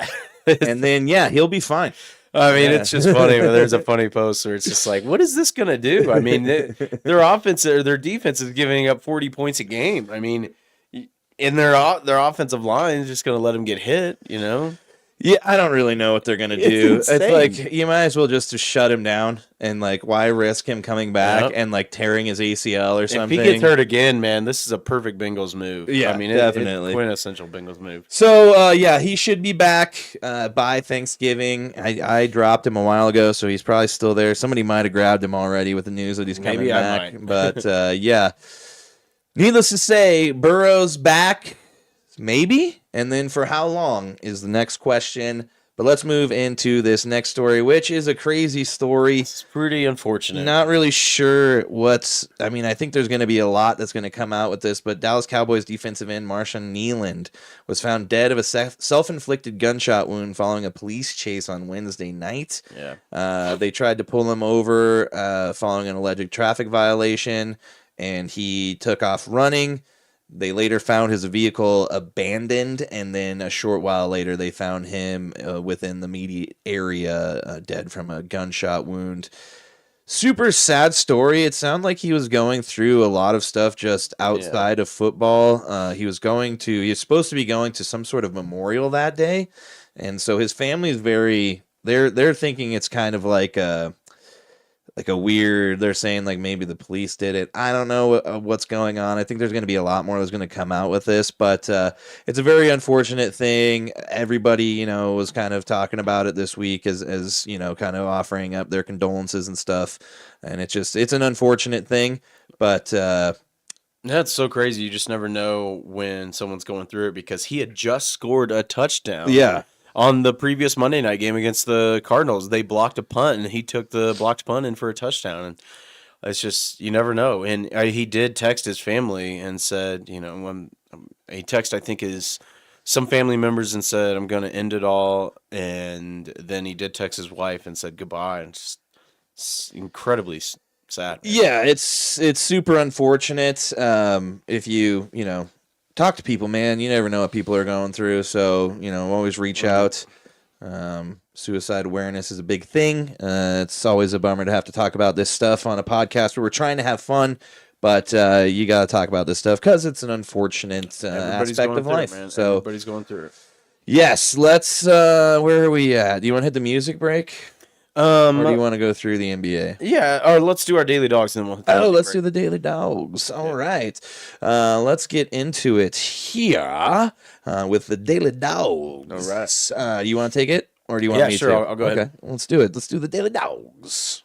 Speaker 2: And then, he'll be fine.
Speaker 3: I mean, it's just funny. There's a funny post where it's just like, what is this going to do? I mean, their offense or their defense is giving up 40 points a game. I mean, and their offensive line is just going to let them get hit,
Speaker 2: Yeah, I don't really know what they're going to do. It's like, you might as well just shut him down and, why risk him coming back and, tearing his ACL or something?
Speaker 3: If he gets hurt again, man, this is a perfect Bengals move.
Speaker 2: Yeah,
Speaker 3: I mean,
Speaker 2: definitely.
Speaker 3: It's quintessential Bengals move.
Speaker 2: So, he should be back by Thanksgiving. I dropped him a while ago, so he's probably still there. Somebody might have grabbed him already with the news that he's coming back.
Speaker 3: I might.
Speaker 2: But, needless to say, Burrow's back. Maybe, and then for how long is the next question. But let's move into this next story, which is a crazy story.
Speaker 3: It's pretty unfortunate.
Speaker 2: Not really sure I think there's going to be a lot that's going to come out with this, but Dallas Cowboys defensive end Marshawn Nealand was found dead of a self-inflicted gunshot wound following a police chase on Wednesday night.
Speaker 3: Yeah.
Speaker 2: They tried to pull him over following an alleged traffic violation, and he took off running. They later found his vehicle abandoned, and then a short while later, they found him within the immediate area, dead from a gunshot wound. Super sad story. It sounded like he was going through a lot of stuff just outside of football. He was supposed to be going to some sort of memorial that day, and so his family is they're thinking it's kind of like a weird, they're saying maybe the police did it. I don't know what's going on. I think there's going to be a lot more that's going to come out with this, but it's a very unfortunate thing. Everybody, was kind of talking about it this week as kind of offering up their condolences and stuff. And it's an unfortunate thing, but
Speaker 3: that's so crazy. You just never know when someone's going through it because he had just scored a touchdown.
Speaker 2: Yeah.
Speaker 3: On the previous Monday night game against the Cardinals, they blocked a punt, and he took the blocked punt in for a touchdown. And it's just, you never know. And he did text his family and said, when he texted, I think, some family members and said, I'm going to end it all. And then he did text his wife and said goodbye. And it's incredibly sad.
Speaker 2: Yeah, it's super unfortunate. If you talk to people, man. You never know what people are going through, so always reach out. Suicide awareness is a big thing. It's always a bummer to have to talk about this stuff on a podcast where we're trying to have fun, but you got to talk about this stuff because it's an unfortunate aspect of life. So
Speaker 3: everybody's going through it.
Speaker 2: Yes, let's. Where are we at? Do you want to hit the music break? Or do you want to go through the NBA?
Speaker 3: Yeah, or let's do our daily dogs and then we'll.
Speaker 2: Let's do the daily dogs. All right, let's get into it here with the daily dogs.
Speaker 3: All right,
Speaker 2: you want to take it, or do you want me
Speaker 3: sure,
Speaker 2: to?
Speaker 3: I'll go ahead.
Speaker 2: Okay, let's do it. Let's do the daily dogs.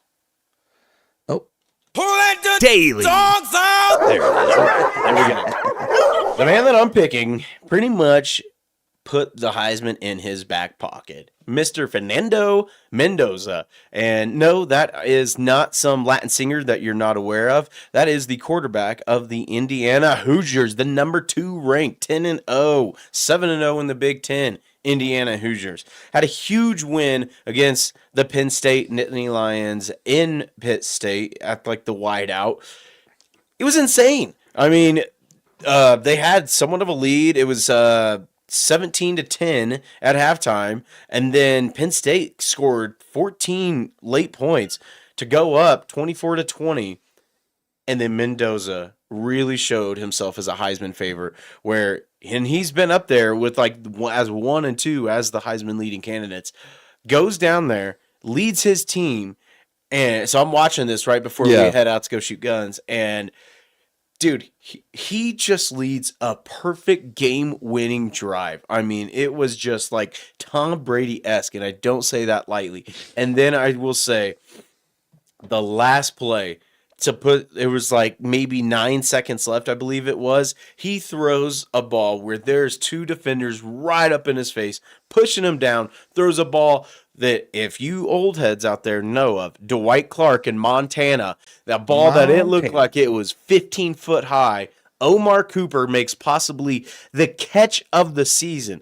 Speaker 2: Oh,
Speaker 4: Daily dogs out.
Speaker 3: There we go. The man that I'm picking pretty much put the Heisman in his back pocket. Mr. Fernando Mendoza. And no, that is not some Latin singer that you're not aware of. That is the quarterback of the Indiana Hoosiers, the number 2 ranked, 10-0, 7-0 in the Big Ten. Indiana Hoosiers had a huge win against the Penn State Nittany Lions in Pitt State at like the wideout. It was insane. I mean, they had somewhat of a lead. It was 17-10 at halftime, and then Penn State scored 14 late points to go up 24-20, and then Mendoza really showed himself as a Heisman favorite, and he's been up there with like as 1 and 2 as the Heisman leading candidates, goes down there, leads his team, and so I'm watching this right before we head out to go shoot guns, and dude, he just leads a perfect game-winning drive. I mean, it was just like Tom Brady-esque, and I don't say that lightly. And then I will say the last play, it was like maybe 9 seconds left, I believe it was. He throws a ball where there's 2 defenders right up in his face, pushing him down, throws a ball that if you old heads out there know of, Dwight Clark in Montana, that ball that it looked like it was 15 foot high, Omar Cooper makes possibly the catch of the season.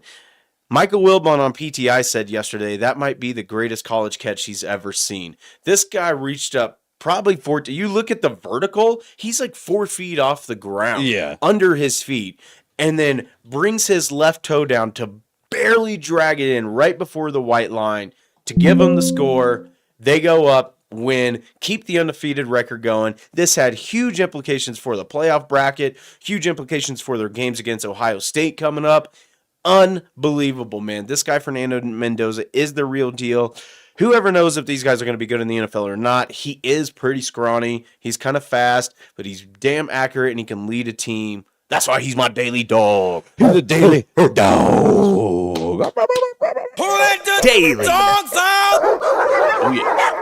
Speaker 3: Michael Wilbon on PTI said yesterday that might be the greatest college catch he's ever seen. This guy reached up probably 40. You look at the vertical, he's like 4 feet off the ground, under his feet, and then brings his left toe down to barely drag it in right before the white line to give them the score. They go up, win, keep the undefeated record going. This had huge implications for the playoff bracket, huge implications for their games against Ohio State coming up. Unbelievable, man. This guy, Fernando Mendoza, is the real deal. Whoever knows if these guys are going to be good in the NFL or not. He is pretty scrawny. He's kind of fast, but he's damn accurate, and he can lead a team. That's why he's my daily dog.
Speaker 2: He's a daily dog.
Speaker 3: Daily
Speaker 4: dogs out!
Speaker 3: Oh, yeah.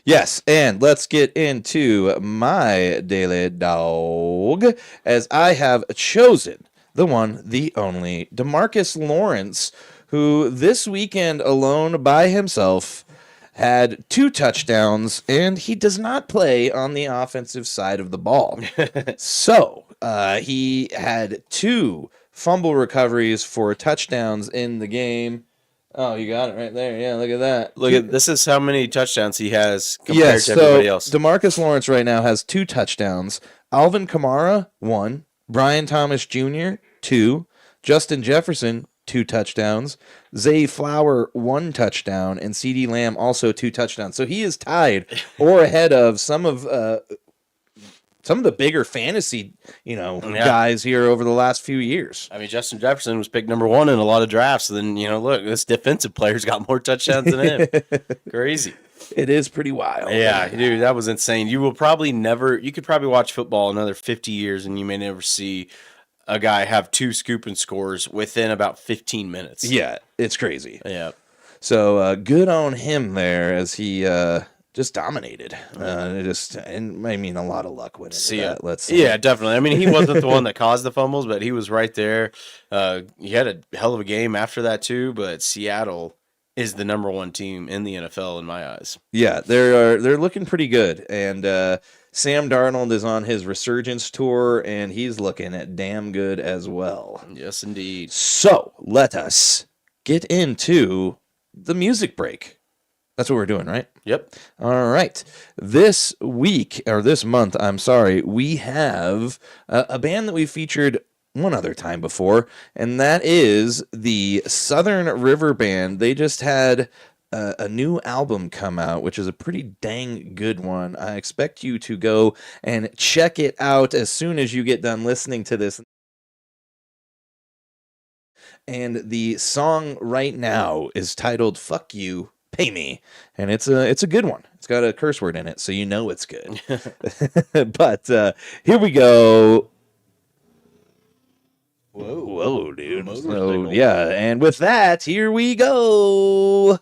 Speaker 2: Yes, and let's get into my daily dog, as I have chosen the one, the only, DeMarcus Lawrence, who this weekend alone by himself had 2 touchdowns, and he does not play on the offensive side of the ball. So he had 2 fumble recoveries for touchdowns in the game. Oh, you got it right there. Yeah, look at that.
Speaker 3: This is how many touchdowns he has compared to everybody else.
Speaker 2: DeMarcus Lawrence right now has 2 touchdowns. Alvin Kamara, 1. Brian Thomas Jr., 2. Justin Jefferson, 2 touchdowns. Zay Flower, 1 touchdown. And CeeDee Lamb, also 2 touchdowns. So he is tied or ahead of some of the bigger fantasy, guys here over the last few years.
Speaker 3: I mean, Justin Jefferson was picked number 1 in a lot of drafts. And then, look, this defensive player's got more touchdowns than him. Crazy.
Speaker 2: It is pretty wild.
Speaker 3: Yeah, dude, that was insane. You could probably watch football another 50 years and you may never see a guy have 2 scoop and scores within about 15 minutes.
Speaker 2: Yeah, it's crazy.
Speaker 3: Yeah.
Speaker 2: So good on him there as he just dominated. And I mean, a lot of luck went into that. Let's say.
Speaker 3: Yeah, definitely. I mean, he wasn't the one that caused the fumbles, but he was right there. He had a hell of a game after that too. But Seattle is the number 1 team in the NFL in my eyes.
Speaker 2: Yeah, they're looking pretty good, and Sam Darnold is on his resurgence tour, and he's looking at damn good as well.
Speaker 3: Yes, indeed.
Speaker 2: So let us get into the music break. That's what we're doing, right?
Speaker 3: Yep.
Speaker 2: All right. This month, we have a band that we featured one other time before, and that is the Southern River Band. They just had a new album come out, which is a pretty dang good one. I expect you to go and check it out as soon as you get done listening to this. And the song right now is titled "Fuck You, Pay Me," and it's a good one. It's got a curse word in it, so you know it's good. But here we go. Whoa, dude. So, yeah, and with that, here we go.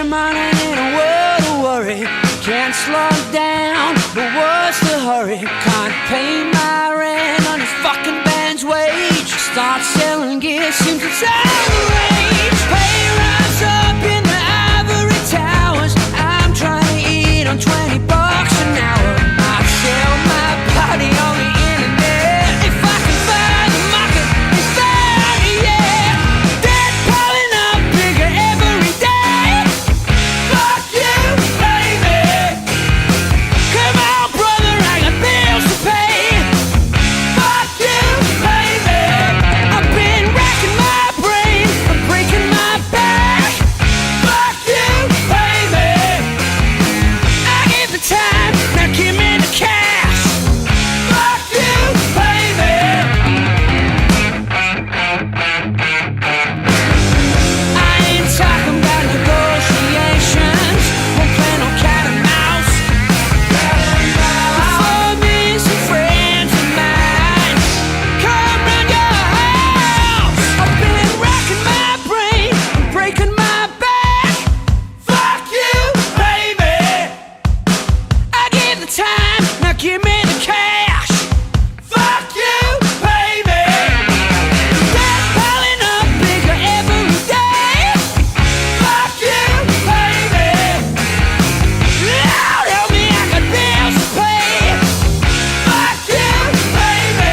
Speaker 5: I'm running in a world of worry. Can't slow down, but what's the hurry? Can't pay my rent on this fucking band's wage. Start selling gear, seems it's all the rage. Pay rise up in the ivory towers. I'm trying to eat on $20 an hour. I'd sell my body on the internet if I can find the market. It's found, yeah. Debt piling up bigger every day. Fuck you, baby. Come on, brother, I got bills to pay. Fuck you, baby. I've been racking my brain, I'm breaking my back. Fuck you, baby. I gave the time, now give me the cash. Fuck you, baby. I ain't talking about negotiations. Won't play no cat and mouse. For me, some friends of mine come round your house. I've been racking my brain, I'm breaking my back. Fuck you, baby. I gave the time, now give me the cash. Fuck you, baby. Debt piling up bigger every day. Fuck you, baby. Lord help me, I got bills to pay. Fuck you, baby.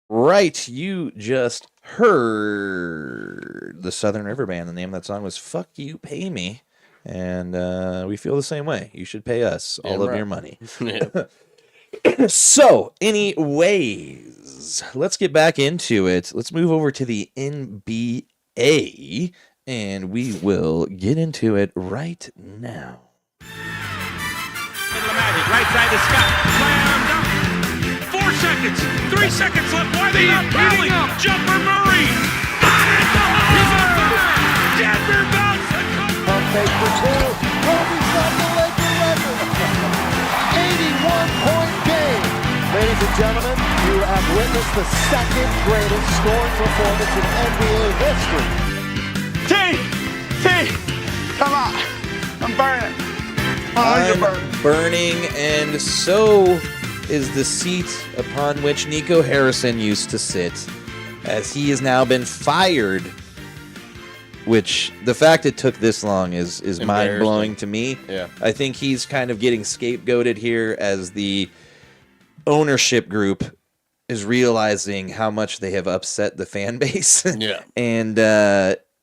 Speaker 2: Right, you just heard the Southern River Band. The name of that song was Fuck You, Pay Me. And we feel the same way. You should pay us all of your money. So, anyways, let's get back into it. Let's move over to the NBA, and we will get into it right now.
Speaker 6: Magic, right side to Scott. Slam dunk. 4 seconds. 3 seconds left. Why are they not fouling? Jumper Murray. He's on fire. Denver bounce.
Speaker 7: Pump fake for two. Kobe's got the Laker record. 81-point game. Ladies and gentlemen, you have witnessed the second greatest scoring performance in NBA history.
Speaker 6: T, come on. I'm burning.
Speaker 2: I'm burning, and so is the seat upon which Nico Harrison used to sit, as he has now been fired, which the fact it took this long is mind-blowing to me.
Speaker 3: Yeah.
Speaker 2: I think he's kind of getting scapegoated here as the ownership group is realizing how much they have upset the fan base.
Speaker 3: Yeah.
Speaker 2: And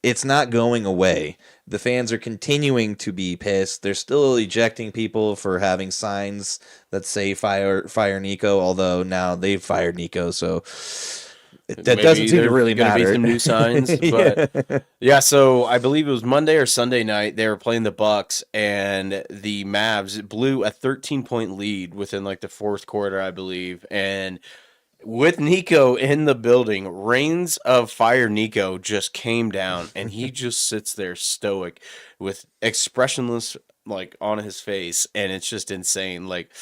Speaker 2: it's not going away. The fans are continuing to be pissed. They're still ejecting people for having signs that say fire Nico, although now they've fired Nico, so that
Speaker 3: Maybe
Speaker 2: doesn't seem to really
Speaker 3: gonna
Speaker 2: matter.
Speaker 3: Be some new signs, but yeah. So I believe it was Monday or Sunday night. They were playing the Bucks, and the Mavs blew a 13-point lead within like the fourth quarter, I believe, and with Nico in the building, Reigns of Fire Nico just came down, and he just sits there stoic with expressionless like on his face, and it's just insane. Like,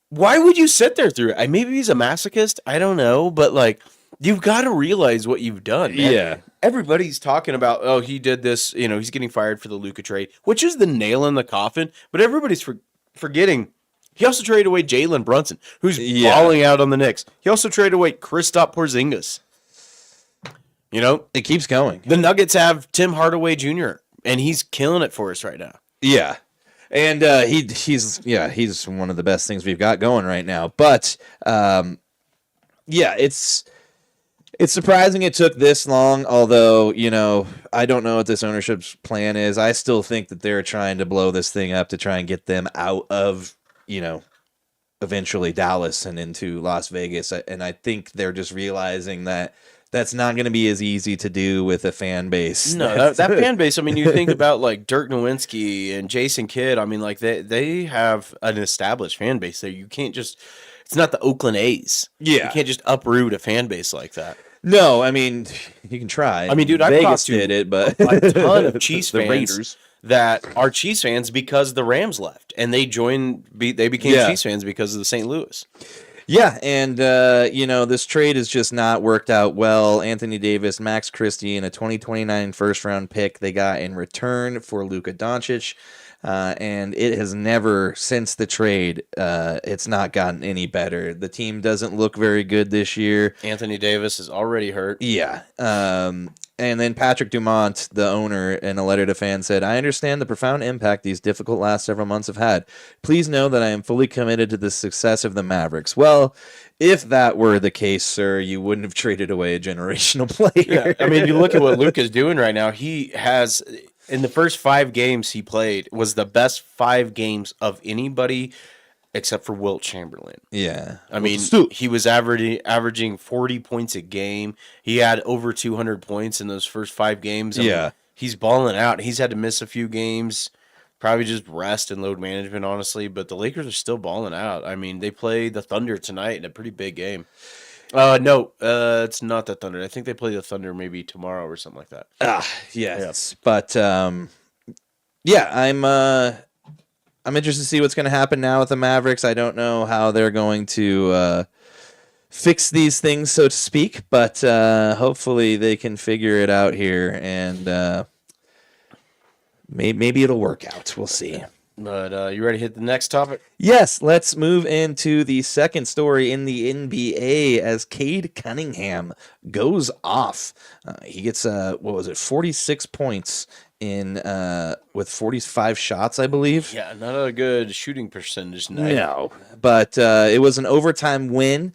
Speaker 3: why would you sit there through it? Maybe he's a masochist. I don't know, but like, you've got to realize what you've done. Man.
Speaker 2: Yeah.
Speaker 3: Everybody's talking about, oh, he did this. You know, he's getting fired for the Luka trade, which is the nail in the coffin. But everybody's forgetting. He also traded away Jalen Brunson, who's balling out on the Knicks. He also traded away Kristaps Porzingis. You know,
Speaker 2: It keeps going.
Speaker 3: the Nuggets have Tim Hardaway Jr., and he's killing it for us right now.
Speaker 2: Yeah. And he's one of the best things we've got going right now. But yeah, it's It's surprising it took this long, although, I don't know what this ownership's plan is. I still think that they're trying to blow this thing up to try and get them out of, eventually Dallas and into Las Vegas. And I think they're just realizing that that's not going to be as easy to do with a fan base.
Speaker 3: No, that fan base, I mean, you think about like Dirk Nowitzki and Jason Kidd. I mean, like they have an established fan base there. You can't just, it's not the Oakland A's.
Speaker 2: Yeah.
Speaker 3: You can't just uproot a fan base like that.
Speaker 2: No, I mean, you can try.
Speaker 3: I mean, dude, I
Speaker 2: Vegas
Speaker 3: talked to
Speaker 2: did it, but
Speaker 3: a ton of Chiefs
Speaker 2: the
Speaker 3: fans
Speaker 2: Raiders.
Speaker 3: that are Chiefs fans because the Rams left, and they became
Speaker 2: Yeah.
Speaker 3: Chiefs fans because of the St. Louis.
Speaker 2: Yeah, and this trade has just not worked out well. Anthony Davis, Max Christie, and a 2029 first-round pick they got in return for Luka Doncic. And it has never, since the trade, it's not gotten any better. The team doesn't look very good this year.
Speaker 3: Anthony Davis is already hurt.
Speaker 2: Yeah. And then Patrick Dumont, the owner, in a letter to fans said, I understand the profound impact these difficult last several months have had. Please know that I am fully committed to the success of the Mavericks. Well, if that were the case, sir, you wouldn't have traded away a generational player.
Speaker 3: Yeah. I mean, you look at what Luka's doing right now. He has... In the first 5 games he played was the best 5 games of anybody except for Wilt Chamberlain.
Speaker 2: Yeah.
Speaker 3: I mean, he was averaging 40 points a game. He had over 200 points in those first 5 games. I mean, he's balling out. He's had to miss a few games, probably just rest and load management, honestly. But the Lakers are still balling out. I mean, they play the Thunder tonight in a pretty big game. No, it's not the Thunder. I think they play the Thunder maybe tomorrow or something like that.
Speaker 2: Yes. But, I'm interested to see what's going to happen now with the Mavericks. I don't know how they're going to fix these things, so to speak, but hopefully they can figure it out here, and maybe it'll work out. We'll see.
Speaker 3: But you ready to hit the next topic?
Speaker 2: Yes, let's move into the second story in the NBA as Cade Cunningham goes off. He gets 46 points in with 45 shots, I believe.
Speaker 3: Yeah, not a good shooting percentage night.
Speaker 2: No, but it was an overtime win.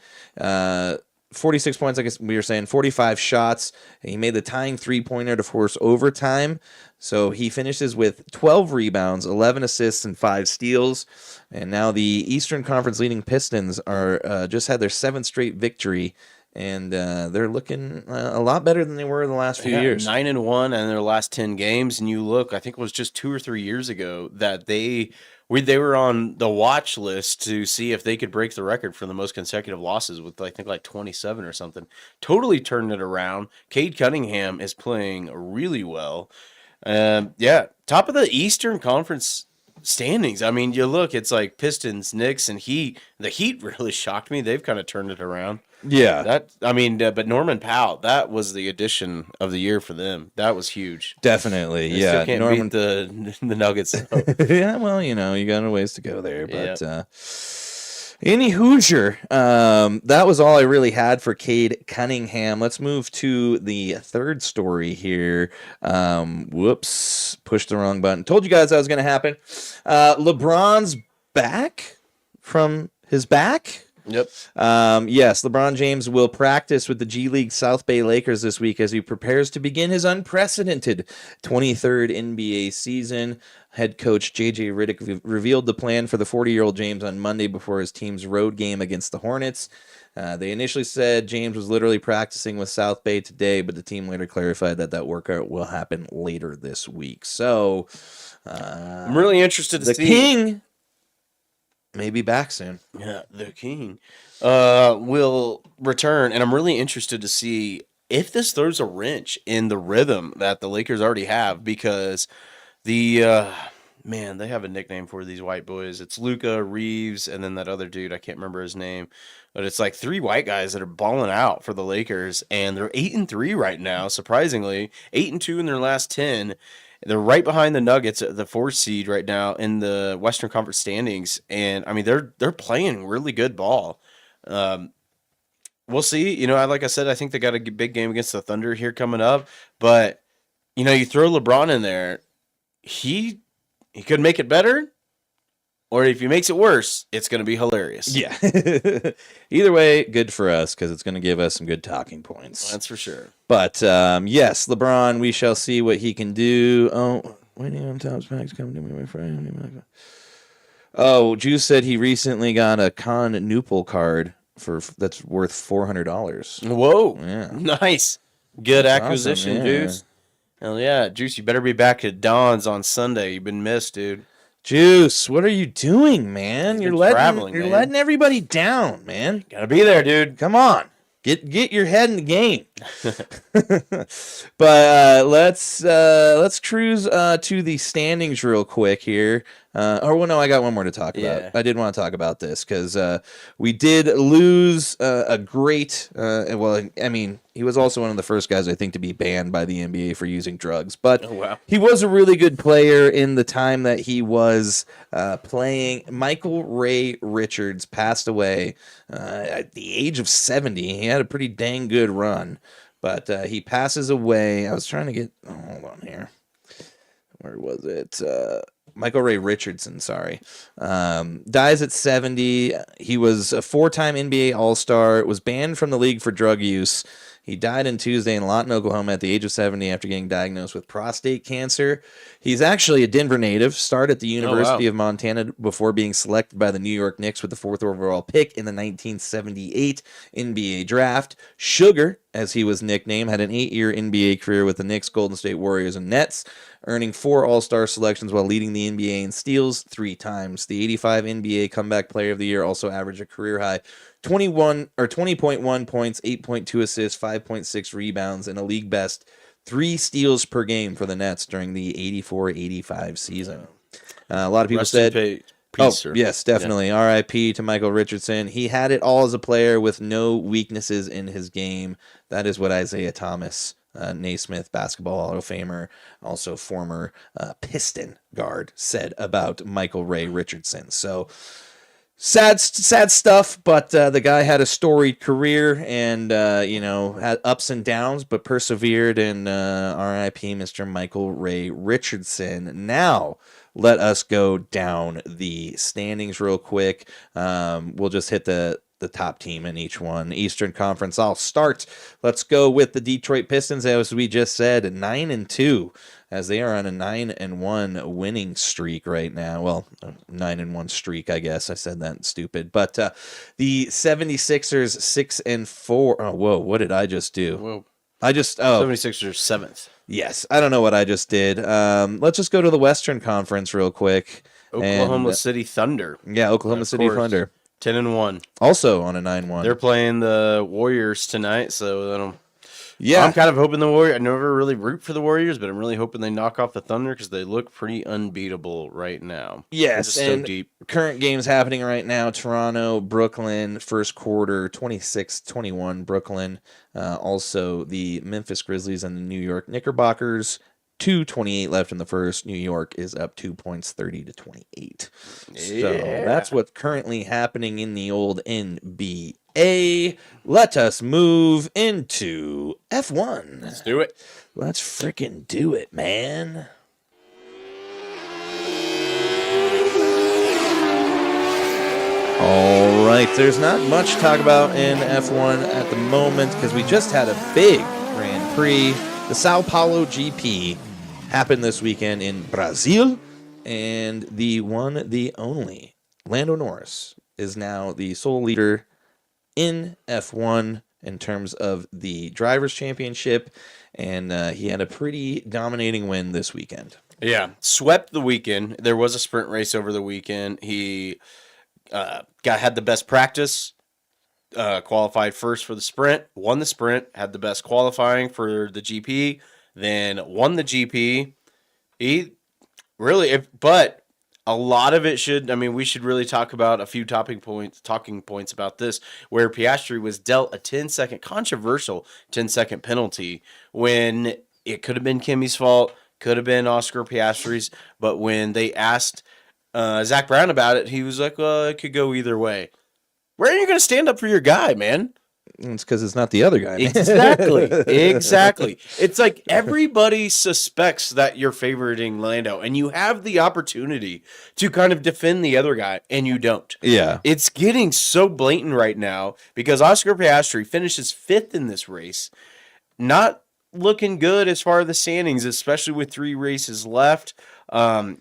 Speaker 2: 46 points, I guess we were saying, 45 shots. He made the tying three-pointer to force overtime. So he finishes with 12 rebounds, 11 assists, and 5 steals. And now the Eastern Conference leading Pistons are just had their 7th straight victory. And they're looking a lot better than they were in the last few years.
Speaker 3: 9-1 in their last 10 games. And you look, I think it was just 2 or 3 years ago that they were on the watch list to see if they could break the record for the most consecutive losses with, I think, like 27 or something. Totally turned it around. Cade Cunningham is playing really well. Top of the Eastern Conference standings. I mean, you look, it's like Pistons, Knicks, and Heat. The Heat really shocked me. They've kind of turned it around.
Speaker 2: Yeah.
Speaker 3: But Norman Powell, that was the addition of the year for them. That was huge.
Speaker 2: Definitely,
Speaker 3: They
Speaker 2: yeah.
Speaker 3: still can't beat the Nuggets.
Speaker 2: Yeah, well, you got a ways to go there. But any Hoosier, that was all I really had for Cade Cunningham. Let's move to the third story here. Whoops, pushed the wrong button. Told you guys that was going to happen. LeBron's back from his back.
Speaker 3: Yep.
Speaker 2: Yes, LeBron James will practice with the G League South Bay Lakers this week as he prepares to begin his unprecedented 23rd NBA season. Head coach J.J. Redick revealed the plan for the 40-year-old James on Monday before his team's road game against the Hornets. They initially said James was literally practicing with South Bay today, but the team later clarified that workout will happen later this week. So,
Speaker 3: I'm really interested to see.
Speaker 2: The King may be back soon.
Speaker 3: Yeah, the King will return, and I'm really interested to see if this throws a wrench in the rhythm that the Lakers already have, because they have a nickname for these white boys. It's Luka, Reeves, and then that other dude, I can't remember his name, but it's like 3 white guys that are balling out for the Lakers, and they're 8-3 right now, surprisingly, 8-2 in their last 10. They're right behind the Nuggets, the 4th seed right now in the Western Conference standings, and I mean they're playing really good ball. We'll see. Like I said, I think they got a big game against the Thunder here coming up. But you throw LeBron in there, he could make it better. or if he makes it worse, it's going to be hilarious.
Speaker 2: Yeah. Either way, good for us because it's going to give us some good talking points.
Speaker 3: That's for sure.
Speaker 2: But yes, LeBron, we shall see what he can do. Oh, waiting on top specs coming to me, my friend. Oh, Juice said he recently got a Con Newpol card that's worth $400.
Speaker 3: Whoa.
Speaker 2: Yeah.
Speaker 3: Nice. Good
Speaker 2: That's
Speaker 3: acquisition,
Speaker 2: awesome, yeah.
Speaker 3: Juice. Hell yeah. Juice, you better be back at Don's on Sunday. You've been missed, dude.
Speaker 2: Juice, what are you doing, man? You're
Speaker 3: traveling, man.
Speaker 2: letting everybody down, man.
Speaker 3: Gotta be there, dude.
Speaker 2: Come on. Get your head in the game. But let's cruise to the standings real quick here. I got one more to talk about. I did want to talk about this because we did lose a great. He was also one of the first guys I think to be banned by the NBA for using drugs. But he was a really good player in the time that he was playing. Michael Ray Richards passed away at the age of 70. He had a pretty dang good run, but he passes away. I was trying to get. Oh, hold on here. Where was it? Michael Ray Richardson, dies at 70. He was a 4-time NBA All-Star, was banned from the league for drug use. He died on Tuesday in Lawton, Oklahoma at the age of 70 after getting diagnosed with prostate cancer. He's actually a Denver native, started at the University of Montana before being selected by the New York Knicks with the 4th overall pick in the 1978 NBA draft. Sugar, as he was nicknamed, had an 8-year NBA career with the Knicks, Golden State Warriors, and Nets, earning 4 All-Star selections while leading the NBA in steals 3 times. The 85 NBA Comeback Player of the Year also averaged a career-high 20.1 points, 8.2 assists, 5.6 rebounds, and a league best 3 steals per game for the Nets during the 84-85 season. A lot of people said... yes, definitely. Yeah. R.I.P. to Michael Richardson. He had it all as a player with no weaknesses in his game. That is what Isaiah Thomas, Naismith Basketball Hall of Famer, also former Piston guard, said about Michael Ray Richardson. So... Sad stuff, but the guy had a storied career and, had ups and downs, but persevered, and R.I.P. Mr. Michael Ray Richardson. Now, let us go down the standings real quick. We'll just hit the top team in each one. Eastern Conference, I'll start. Let's go with the Detroit Pistons, as we just said, 9-2. As they are on a 9-1 winning streak right now. Well, 9-1 streak, I guess. I said that stupid. But the 76ers 6-4. Oh, whoa, what did I just do?
Speaker 3: Whoa.
Speaker 2: 76ers
Speaker 3: are 7th.
Speaker 2: Yes, I don't know what I just did. Let's just go to the Western Conference real quick.
Speaker 3: Oklahoma City Thunder.
Speaker 2: Yeah, Oklahoma City Thunder.
Speaker 3: 10-1.
Speaker 2: Also on a 9-1.
Speaker 3: They're playing the Warriors tonight, so
Speaker 2: yeah,
Speaker 3: I'm kind of hoping the Warriors. I never really root for the Warriors, but I'm really hoping they knock off the Thunder because they look pretty unbeatable right now.
Speaker 2: Yes,
Speaker 3: and so deep.
Speaker 2: Current games happening right now: Toronto, Brooklyn, first quarter, 26-21, Brooklyn. Also, the Memphis Grizzlies and the New York Knickerbockers. 2:28 left in the first. New York is up 2 points, 30-28.
Speaker 3: Yeah.
Speaker 2: So that's what's currently happening in the old NBA. Let us move into F1.
Speaker 3: Let's do it.
Speaker 2: Let's freaking do it, man. All right, there's not much to talk about in F1 at the moment because we just had a big Grand Prix. The Sao Paulo GP happened this weekend in Brazil, and the only Lando Norris is now the sole leader in F1 in terms of the Drivers' Championship, and he had a pretty dominating win this weekend.
Speaker 3: Yeah, swept the weekend. There was a sprint race over the weekend. He had the best practice, qualified first for the sprint, won the sprint, had the best qualifying for the GP, then won the GP. But a lot of it we should really talk about a few talking points about this, where Piastri was dealt a 10-second, controversial 10-second penalty when it could have been Kimi's fault, could have been Oscar Piastri's, but when they asked Zach Brown about it, he was like, well, it could go either way. Where are you going to stand up for your guy, man?
Speaker 2: It's because it's not the other guy. Man.
Speaker 3: Exactly. It's like everybody suspects that you're favoriting Lando, and you have the opportunity to kind of defend the other guy, and you don't.
Speaker 2: Yeah.
Speaker 3: It's getting so blatant right now because Oscar Piastri finishes 5th in this race. Not looking good as far as the standings, especially with 3 races left.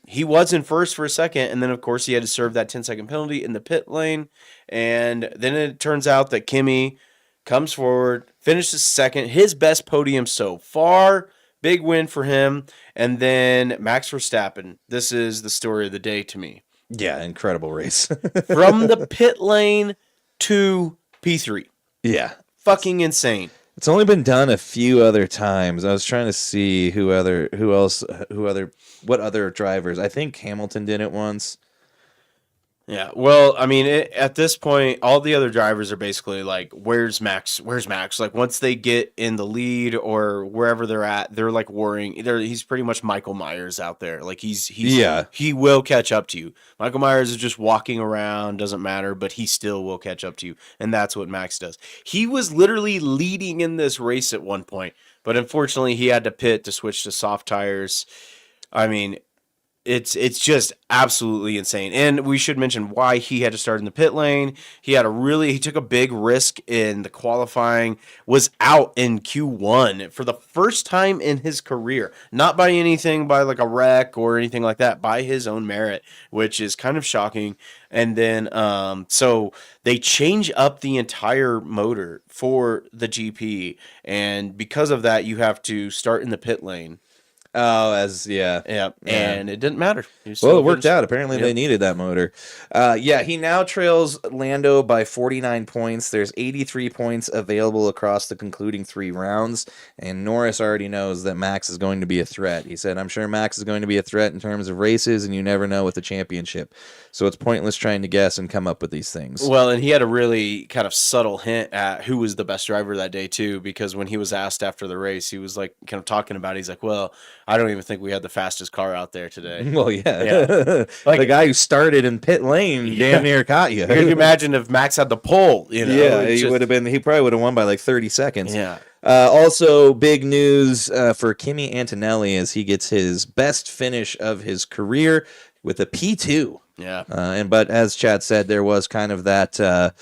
Speaker 3: He was in first for a second, and then, of course, he had to serve that 10-second penalty in the pit lane. And then it turns out that Kimi comes forward, finishes second, his best podium so far. Big win for him. And then Max Verstappen. This is the story of the day to me.
Speaker 2: Yeah, incredible race.
Speaker 3: From the pit lane to P3.
Speaker 2: Yeah.
Speaker 3: Fucking insane.
Speaker 2: It's only been done a few other times. I was trying to see what other drivers. I think Hamilton did it once.
Speaker 3: Yeah, well, I mean, at this point, all the other drivers are basically like, "Where's Max? Where's Max?" Like once they get in the lead or wherever they're at, they're like worrying. He's pretty much Michael Myers out there. Like he will catch up to you. Michael Myers is just walking around, doesn't matter, but he still will catch up to you, and that's what Max does. He was literally leading in this race at one point, but unfortunately, he had to pit to switch to soft tires. I mean, It's just absolutely insane. And we should mention why he had to start in the pit lane. He took a big risk in the qualifying, was out in Q1 for the first time in his career. Not by anything, by like a wreck or anything like that, by his own merit, which is kind of shocking. And then, so they change up the entire motor for the GP. And because of that, you have to start in the pit lane.
Speaker 2: Oh,
Speaker 3: Yeah, and it didn't matter.
Speaker 2: Well, it worked out. Apparently, they needed that motor. He now trails Lando by 49 points. There's 83 points available across the concluding 3 rounds, and Norris already knows that Max is going to be a threat. He said, "I'm sure Max is going to be a threat in terms of races, and you never know with the championship. So it's pointless trying to guess and come up with these things."
Speaker 3: Well, and he had a really kind of subtle hint at who was the best driver that day, too, because when he was asked after the race, he was like kind of talking about it. He's like, "Well, I don't even think we had the fastest car out there today."
Speaker 2: Well, yeah. Like, the guy who started in pit lane damn near caught you.
Speaker 3: Can you imagine if Max had the pole? You know,
Speaker 2: yeah, he probably would have won by like 30 seconds.
Speaker 3: Yeah.
Speaker 2: Also, big news for Kimi Antonelli as he gets his best finish of his career with a P2.
Speaker 3: Yeah.
Speaker 2: But as Chad said, there was kind of that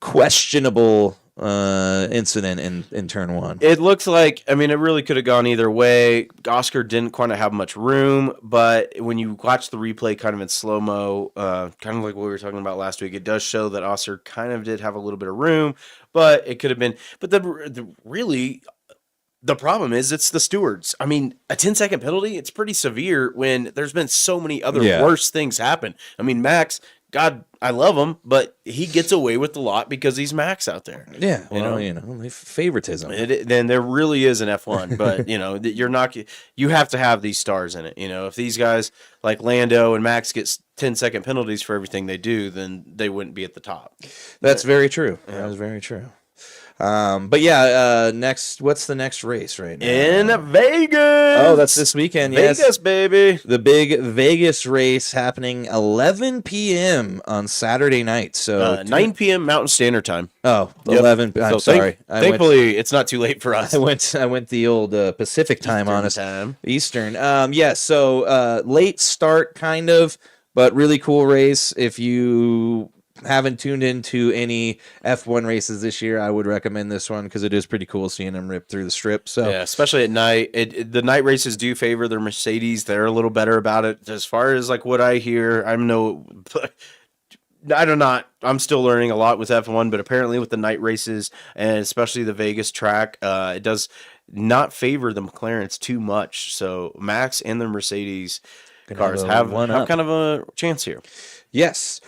Speaker 2: questionable incident in turn 1.
Speaker 3: It looks like, I mean, it really could have gone either way. Oscar didn't quite have much room, but when you watch the replay kind of in slow-mo, kind of like what we were talking about last week, it does show that Oscar kind of did have a little bit of room, but it could have been, but really, the problem is it's the stewards. I mean, a 10-second penalty, it's pretty severe when there's been so many other worse things happen. I mean, Max, God, I love him, but he gets away with a lot because he's Max out there.
Speaker 2: Yeah, you know, favoritism.
Speaker 3: Then there really is an F1, but you have to have these stars in it. You know, if these guys like Lando and Max get 10-second penalties for everything they do, then they wouldn't be at the top.
Speaker 2: That's very true. Yeah. That was very true. Next, what's the next race right now?
Speaker 3: In Vegas.
Speaker 2: Oh, that's this weekend.
Speaker 3: Vegas, baby.
Speaker 2: The big Vegas race happening 11 p.m. on Saturday night. So
Speaker 3: 9 p.m. Mountain Standard Time.
Speaker 2: Oh, 11. I'm sorry.
Speaker 3: Thankfully, it's not too late for us.
Speaker 2: I went the old Pacific time on us. Eastern. So late start kind of, but really cool race. If you haven't tuned into any F1 races this year, I would recommend this one because it is pretty cool seeing them rip through the strip. So
Speaker 3: yeah, especially at night. The night races do favor their Mercedes. They're a little better about it. As far as like what I hear, I'm still learning a lot with F1, but apparently with the night races and especially the Vegas track, it does not favor the McLarens too much. So Max and the Mercedes cars have kind of a chance here.
Speaker 2: Yes.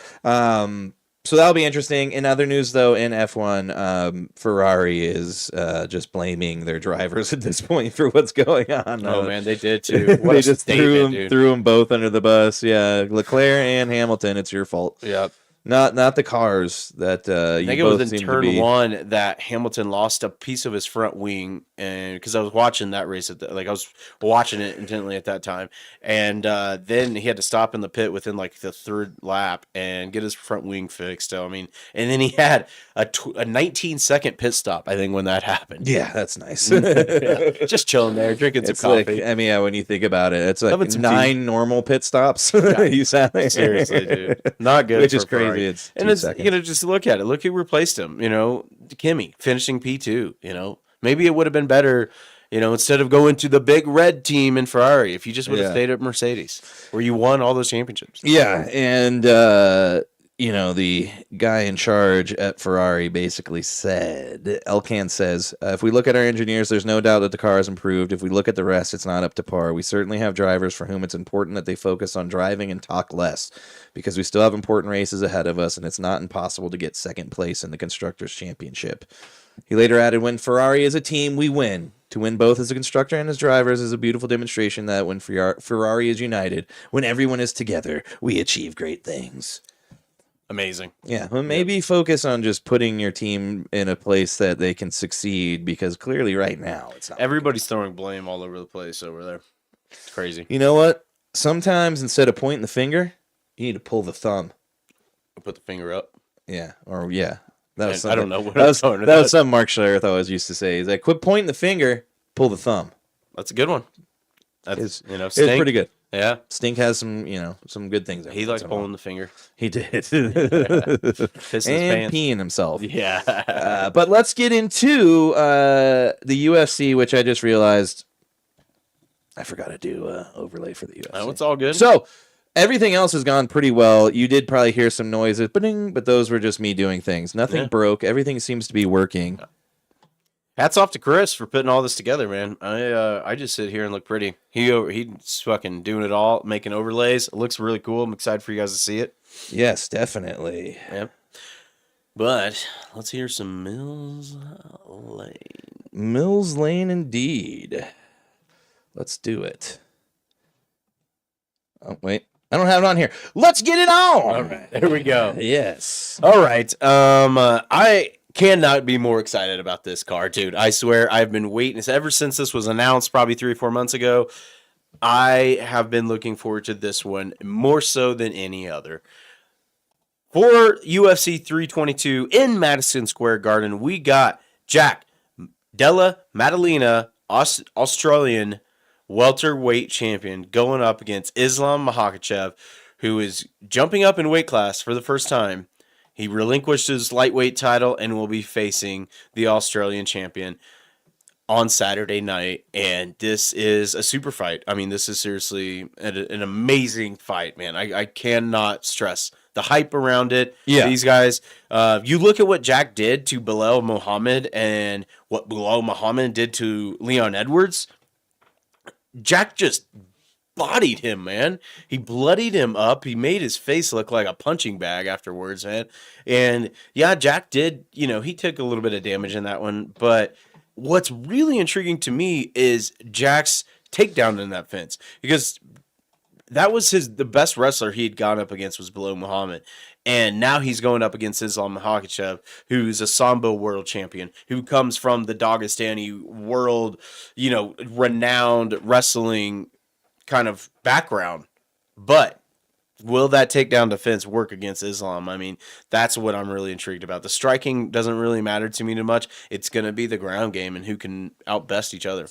Speaker 2: So that'll be interesting. In other news, though, in F1, Ferrari is just blaming their drivers at this point for what's going on.
Speaker 3: Oh, man, they did, too.
Speaker 2: They just threw them both under the bus. Yeah, Leclerc and Hamilton, it's your fault.
Speaker 3: Yep.
Speaker 2: Not the cars that
Speaker 3: I think
Speaker 2: you
Speaker 3: it was
Speaker 2: both
Speaker 3: in
Speaker 2: seem to
Speaker 3: turn
Speaker 2: be.
Speaker 3: one that Hamilton lost a piece of his front wing, and because I was watching that race I was watching it intently at that time, and then he had to stop in the pit within like the third lap and get his front wing fixed. I mean, and then he had a 19-second pit stop. I think when that happened.
Speaker 2: Yeah, that's nice.
Speaker 3: Yeah, just chilling there, drinking some
Speaker 2: It's like,
Speaker 3: coffee.
Speaker 2: I mean, yeah, when you think about it, it's like
Speaker 3: Having some
Speaker 2: 9 normal pit stops. You sound like
Speaker 3: Seriously, dude. Not good.
Speaker 2: Which
Speaker 3: for
Speaker 2: is crazy.
Speaker 3: Ferrari.
Speaker 2: It's
Speaker 3: and
Speaker 2: 2
Speaker 3: it's
Speaker 2: seconds.
Speaker 3: just look at it. Look who replaced him. Kimmy finishing P2. Maybe it would have been better. Instead of going to the big red team in Ferrari, if you just would have stayed at Mercedes, where you won all those championships.
Speaker 2: Yeah, and the guy in charge at Ferrari basically said, Elkan says, if we look at our engineers, there's no doubt that the car has improved. If we look at the rest, it's not up to par. We certainly have drivers for whom it's important that they focus on driving and talk less, because we still have important races ahead of us, and it's not impossible to get second place in the Constructors' Championship. He later added, when Ferrari is a team, we win. To win both as a constructor and as drivers is a beautiful demonstration that when Ferrari is united, when everyone is together, we achieve great things.
Speaker 3: Amazing.
Speaker 2: Yeah, well, maybe focus on just putting your team in a place that they can succeed, because clearly right now it's not.
Speaker 3: Everybody's throwing blame all over the place over there. It's crazy.
Speaker 2: You know what? Sometimes instead of pointing the finger, you need to pull the thumb.
Speaker 3: Put the finger up.
Speaker 2: Yeah, or yeah. That was
Speaker 3: I don't know what
Speaker 2: that was,
Speaker 3: that
Speaker 2: that was something Mark Schlereth always used to say. He's like, quit pointing the finger, pull the thumb.
Speaker 3: That's a good one. That's
Speaker 2: It's
Speaker 3: Stink.
Speaker 2: pretty good.
Speaker 3: Yeah.
Speaker 2: Stink has some good things.
Speaker 3: He likes pulling the finger.
Speaker 2: He did.
Speaker 3: Pissing his
Speaker 2: And
Speaker 3: pants.
Speaker 2: peeing himself.
Speaker 3: Yeah.
Speaker 2: But let's get into the UFC, which I just realized I forgot to do overlay for the UFC.
Speaker 3: Oh, it's all good.
Speaker 2: So everything else has gone pretty well. You did probably hear some noises, but those were just me doing things. Nothing broke. Everything seems to be working.
Speaker 3: Hats off to Chris for putting all this together, man. I just sit here and look pretty. He's fucking doing it all, making overlays. It looks really cool. I'm excited for you guys to see it.
Speaker 2: Yes, definitely.
Speaker 3: Yep. But let's hear some Mills Lane.
Speaker 2: Mills Lane, indeed. Let's do it. Oh, wait. I don't have it on here. Let's get it on.
Speaker 3: All right, there we go.
Speaker 2: Yes.
Speaker 3: All right. I cannot be more excited about this car, dude. I swear I've been waiting ever since this was announced probably 3 or 4 months ago. I have been looking forward to this one more so than any other. For UFC 322 in Madison Square Garden, we got Jack Della Maddalena, Australian welterweight champion, going up against Islam Makhachev, who is jumping up in weight class for the first time. He relinquished his lightweight title and will be facing the Australian champion on Saturday night. And this is a super fight. I mean, this is seriously an amazing fight, man. I cannot stress the hype around it.
Speaker 2: Yeah.
Speaker 3: These guys, you look at what Jack did to Bilal Muhammad and what Bilal Muhammad did to Leon Edwards. Jack just bodied him, man. He bloodied him up. He made his face look like a punching bag afterwards, man. And yeah, Jack did, he took a little bit of damage in that one. But what's really intriguing to me is Jack's takedown in that fence, because that was the best wrestler he had gone up against was Bilal Muhammad. And now he's going up against Islam Makhachev, who's a Sambo world champion, who comes from the Dagestani world, renowned wrestling kind of background. But will that takedown defense work against Islam? I mean, that's what I'm really intrigued about. The striking doesn't really matter to me too much. It's going to be the ground game and who can outbest each other.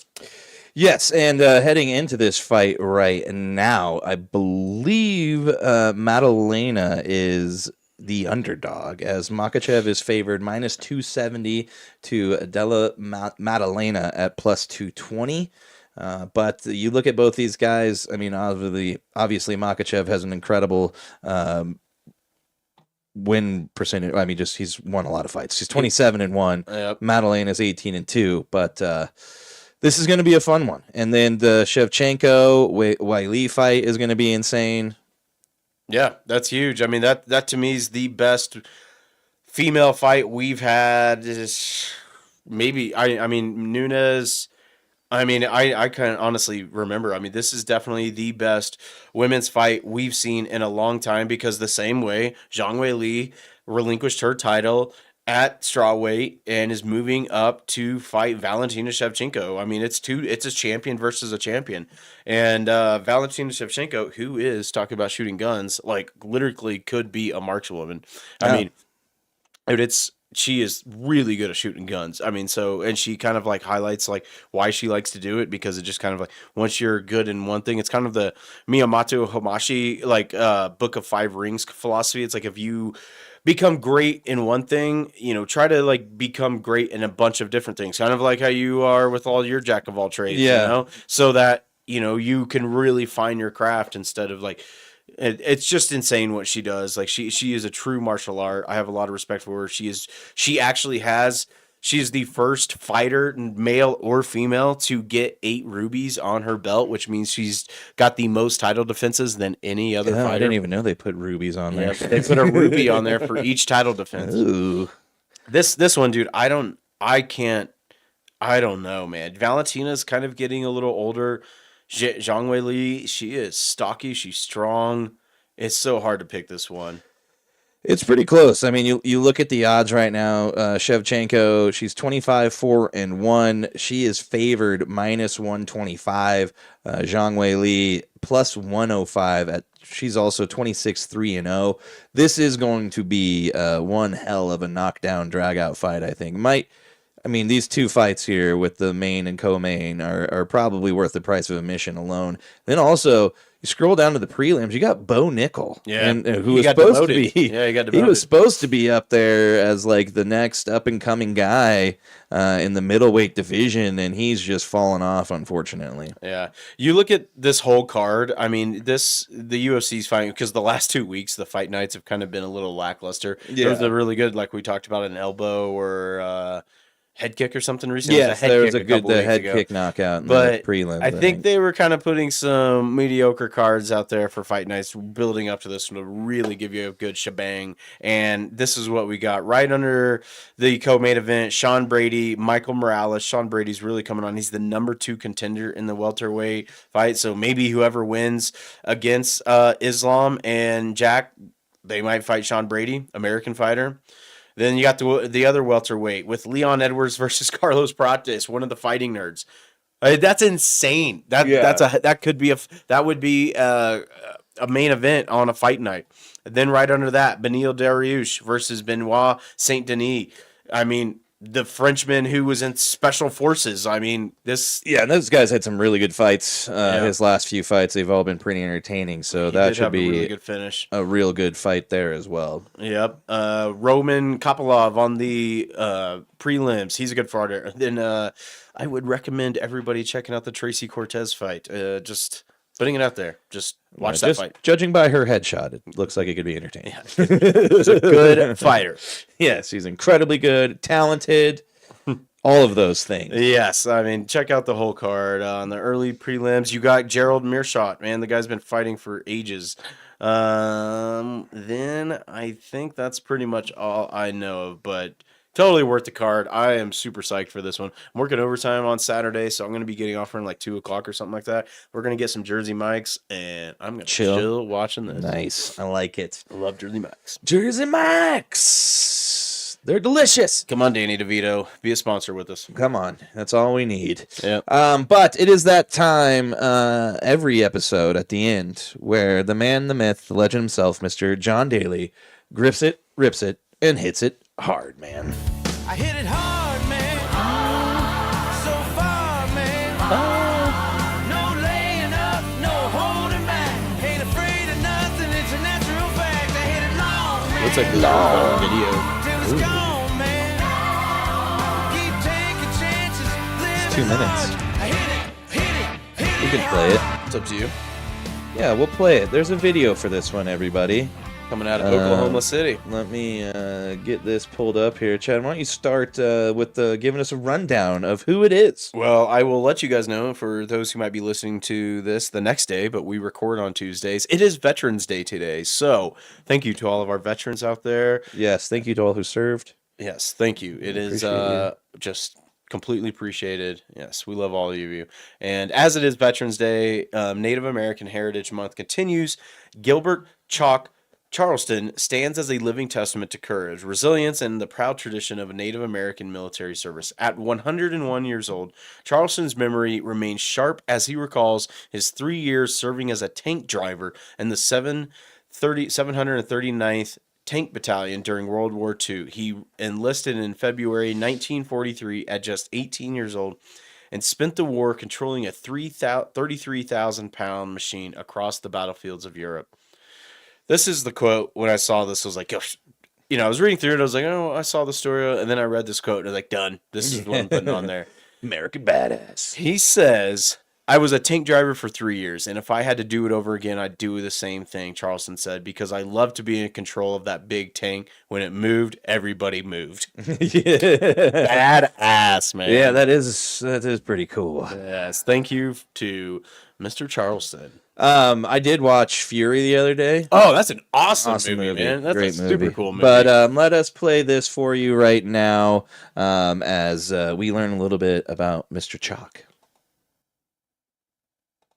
Speaker 2: Yes, and heading into this fight right now, I believe Maddalena is the underdog, as Makhachev is favored minus 270 to Della Maddalena at plus 220. But you look at both these guys, I mean, obviously Makhachev has an incredible win percentage. I mean, he's won a lot of fights. He's 27-1.
Speaker 3: Yep.
Speaker 2: Maddalena's 18-2, but this is going to be a fun one. And then the Shevchenko Wiley fight is going to be insane.
Speaker 3: Yeah, that's huge. I mean, that to me is the best female fight we've had. Maybe I mean Nunes I mean, I can honestly remember. I mean, this is definitely the best women's fight we've seen in a long time because the same way Zhang Wei Li relinquished her title at strawweight and is moving up to fight Valentina Shevchenko. I mean, it's a champion versus a champion. And Valentina Shevchenko, who is talking about shooting guns, like literally could be a markswoman. I mean, dude, she is really good at shooting guns. I mean, and she kind of like highlights like why she likes to do it because it just kind of like once you're good in one thing, it's kind of the Miyamoto Hamashi like Book of Five Rings philosophy. It's like if you become great in one thing, try to like become great in a bunch of different things. Kind of like how you are with all your jack of all trades, so that you can really find your craft instead of like. It's just insane what she does. Like she is a true martial art. I have a lot of respect for her. She's the first fighter, male or female, to get 8 rubies on her belt, which means she's got the most title defenses than any other fighter.
Speaker 2: I didn't even know they put rubies on there.
Speaker 3: Yeah, they put a ruby on there for each title defense.
Speaker 2: Ooh.
Speaker 3: This one, dude, I don't know, man. Valentina's kind of getting a little older. Zhang Wei Li, she is stocky. She's strong. It's so hard to pick this one.
Speaker 2: It's pretty close. I mean, you look at the odds right now. Shevchenko, she's 25-4-1. She is favored -125. Zhang Wei Li +105. She's also 26-3-0. This is going to be one hell of a knockdown, drag-out fight, I think. These two fights here with the main and co-main are probably worth the price of admission alone. Then also, you scroll down to the prelims, you got Bo Nickel, who was supposed to be. Yeah, he got demoted. He was supposed to be up there as like the next up and coming guy in the middleweight division, and he's just fallen off, unfortunately.
Speaker 3: Yeah, you look at this whole card. I mean, the UFC's fighting because the last 2 weeks the fight nights have kind of been a little lackluster. Yeah. There was a really good, like we talked about, an elbow or. Head kick or something recently.
Speaker 2: Yes, there was a good head kick knockout in the prelim.
Speaker 3: I think they were kind of putting some mediocre cards out there for fight nights, building up to this one to really give you a good shebang. And this is what we got right under the co-main event. Sean Brady, Michael Morales. Sean Brady's really coming on. He's the number 2 contender in the welterweight fight. So maybe whoever wins against Islam and Jack, they might fight Sean Brady, American fighter. Then you got the other welterweight with Leon Edwards versus Carlos Prates, one of the fighting nerds. That's insane. That would be a main event on a fight night. Then right under that, Benil Dariush versus Benoit Saint Denis. I mean, the Frenchman who was in special forces. I mean, those
Speaker 2: guys had some really good fights. His last few fights, they've all been pretty entertaining. So that should be a really good finish. A real good fight there as well.
Speaker 3: Yep. Roman Kopylov on the prelims. He's a good fighter. Then I would recommend everybody checking out the Tracy Cortez fight. Just putting it out there. Just watch that fight.
Speaker 2: Judging by her headshot, it looks like it could be entertaining.
Speaker 3: Yeah. She's a good fighter.
Speaker 2: Yes, she's incredibly good, talented, all of those things.
Speaker 3: Yes, I mean, check out the whole card. On the early prelims, you got Gerald Meerschaert. Man, the guy's been fighting for ages. Then I think that's pretty much all I know of, but totally worth the card. I am super psyched for this one. I'm working overtime on Saturday, so I'm going to be getting off around like 2 o'clock or something like that. We're going to get some Jersey Mikes, and I'm going to chill watching this.
Speaker 2: Nice. I like it.
Speaker 3: I love Jersey Mikes.
Speaker 2: Jersey Mikes. They're delicious.
Speaker 3: Come on, Danny DeVito. Be a sponsor with us.
Speaker 2: Come on. That's all we need.
Speaker 3: Yeah.
Speaker 2: But it is that time every episode at the end where the man, the myth, the legend himself, Mr. John Daly, grips it, rips it, and hits it hard, man.
Speaker 5: I hit it hard, man. So far, man. No laying up, no holding back. Ain't afraid of nothing, it's a natural fact. I hit it long, man.
Speaker 3: Looks like a long video.
Speaker 5: Till it's gone, man. Keep taking chances.
Speaker 2: It's 2 minutes.
Speaker 5: I hit it.
Speaker 2: We can play it.
Speaker 3: It's up to you.
Speaker 2: Yeah, we'll play it. There's a video for this one, everybody.
Speaker 3: Coming out of Oklahoma City.
Speaker 2: Let me get this pulled up here. Chad, why don't you start with giving us a rundown of who it is?
Speaker 3: Well, I will let you guys know, for those who might be listening to this the next day, but we record on Tuesdays. It is Veterans Day today, so thank you to all of our veterans out there.
Speaker 2: Yes, thank you to all who served.
Speaker 3: Yes, thank you. It is just completely appreciated. Yes, we love all of you. And as it is Veterans Day, Native American Heritage Month continues. Gilbert Chalk Charleston stands as a living testament to courage, resilience, and the proud tradition of a Native American military service. At 101 years old, Charleston's memory remains sharp as he recalls his 3 years serving as a tank driver in the 739th Tank Battalion during World War II. He enlisted in February 1943 at just 18 years old and spent the war controlling a 33,000-pound machine across the battlefields of Europe. This is the quote. When I saw this, I was like, I was reading through it. I was like, oh, I saw the story. And then I read this quote and I was like, done. This is what I'm putting on there.
Speaker 2: American badass.
Speaker 3: He says, I was a tank driver for 3 years, and if I had to do it over again, I'd do the same thing, Charleston said, because I love to be in control of that big tank. When it moved, everybody moved. Badass, man.
Speaker 2: Yeah, that is pretty cool.
Speaker 3: Yes. Thank you to Mr. Charleston.
Speaker 2: I did watch Fury the other day.
Speaker 3: Oh, that's an awesome movie, man. That's
Speaker 2: Great
Speaker 3: a
Speaker 2: movie.
Speaker 3: super cool movie.
Speaker 2: But let us play this for you right now as we learn a little bit about Mr. Chalk.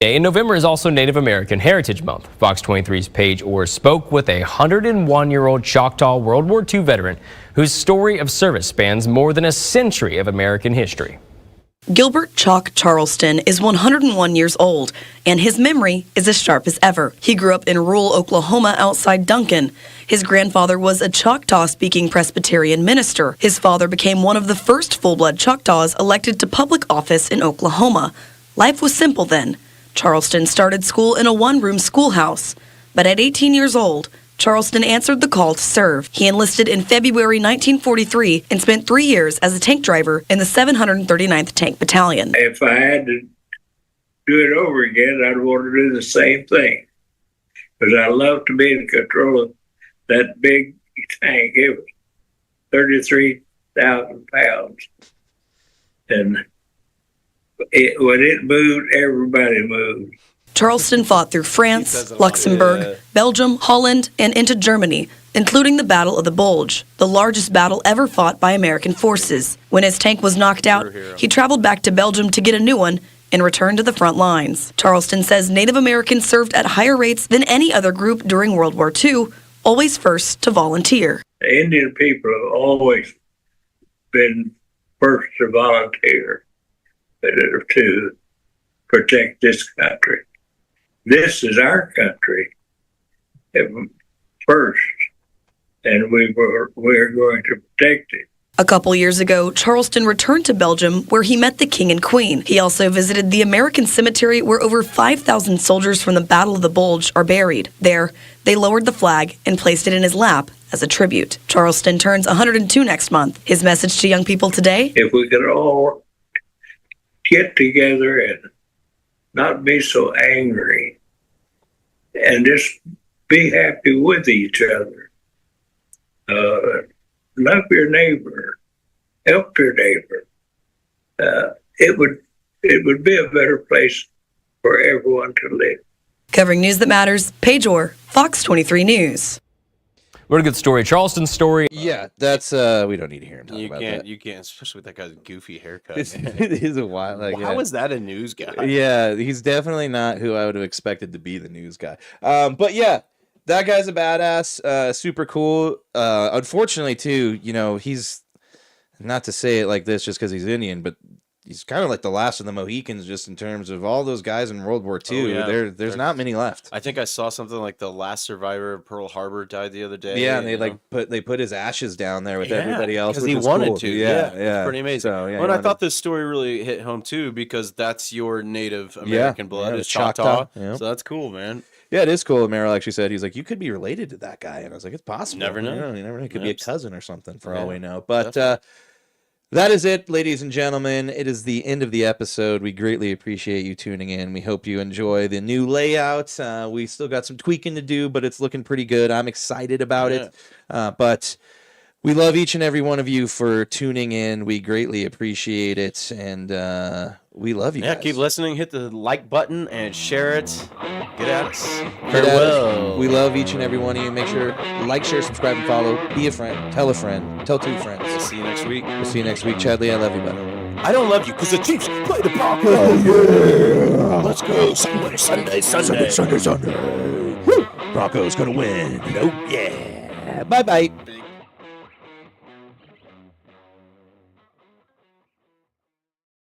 Speaker 8: In November is also Native American Heritage Month. Fox 23's Paige Orr spoke with a 101-year-old Choctaw World War II veteran whose story of service spans more than a century of American history.
Speaker 9: Gilbert Chalk Charleston is 101 years old, and his memory is as sharp as ever. He grew up in rural Oklahoma outside Duncan. His grandfather was a Choctaw-speaking Presbyterian minister. His father became one of the first full-blood Choctaws elected to public office in Oklahoma. Life was simple then. Charleston started school in a one-room schoolhouse, but at 18 years old, Charleston answered the call to serve. He enlisted in February 1943 and spent 3 years as a tank driver in the 739th Tank Battalion.
Speaker 10: If I had to do it over again, I'd want to do the same thing, because I love to be in control of that big tank. It was 33,000 pounds. And when it moved, everybody moved.
Speaker 9: Charleston fought through France, Luxembourg, Belgium, Holland, and into Germany, including the Battle of the Bulge, the largest battle ever fought by American forces. When his tank was knocked out, he traveled back to Belgium to get a new one and returned to the front lines. Charleston says Native Americans served at higher rates than any other group during World War II, always first to volunteer.
Speaker 10: The Indian people have always been first to volunteer to protect this country. This is our country first, and we're going to protect it.
Speaker 9: A couple years ago, Charleston returned to Belgium, where he met the King and Queen. He also visited the American cemetery, where over 5,000 soldiers from the Battle of the Bulge are buried. There, they lowered the flag and placed it in his lap as a tribute. Charleston turns 102 next month. His message to young people today?
Speaker 10: If we could all get together and not be so angry and just be happy with each other. Love your neighbor, help your neighbor. It would be a better place for everyone to live.
Speaker 9: Covering news that matters, Paige Orr, Fox 23 News.
Speaker 8: What a good story. Charleston's story.
Speaker 2: Yeah, that's we don't need to hear him talk about that.
Speaker 3: You can't, especially with that guy's goofy haircut.
Speaker 2: It is a wild.
Speaker 3: How is that a news guy?
Speaker 2: Yeah, he's definitely not who I would have expected to be the news guy. But yeah, that guy's a badass. Super cool. Unfortunately, too, he's not to say it like this just because he's Indian, but he's kind of like the last of the Mohicans, just in terms of all those guys in World War II. Oh, yeah. There's not many left.
Speaker 3: I think I saw something like the last survivor of Pearl Harbor died the other day.
Speaker 2: Yeah, and they put his ashes down there with everybody else
Speaker 3: because he wanted
Speaker 2: cool.
Speaker 3: to.
Speaker 2: Yeah,
Speaker 3: it's pretty amazing. So, yeah, I thought this story really hit home too, because that's your Native American blood is Choctaw. Yeah. So that's cool, man.
Speaker 2: Yeah, it is cool. Merrill actually said, he's like, you could be related to that guy, and I was like, it's possible.
Speaker 3: Never know.
Speaker 2: You never know. It could be a cousin or something for all we know. But that is it, ladies and gentlemen. It is the end of the episode. We greatly appreciate you tuning in. We hope you enjoy the new layout. We still got some tweaking to do, but it's looking pretty good. I'm excited about it. But we love each and every one of you for tuning in. We greatly appreciate it, and we love you guys.
Speaker 3: Keep listening. Hit the like button and share it. Get at us. Farewell.
Speaker 2: We love each and every one of you. Make sure like, share, subscribe, and follow. Be a friend. Tell a friend. Tell two friends.
Speaker 3: We'll see you next week.
Speaker 2: We'll see you next week. Chadley, I love you, buddy.
Speaker 3: I don't love you because the Chiefs play the Broncos.
Speaker 11: Oh, yeah. Let's go. Sunday. Woo. Broncos gonna win. Oh, yeah. Bye-bye.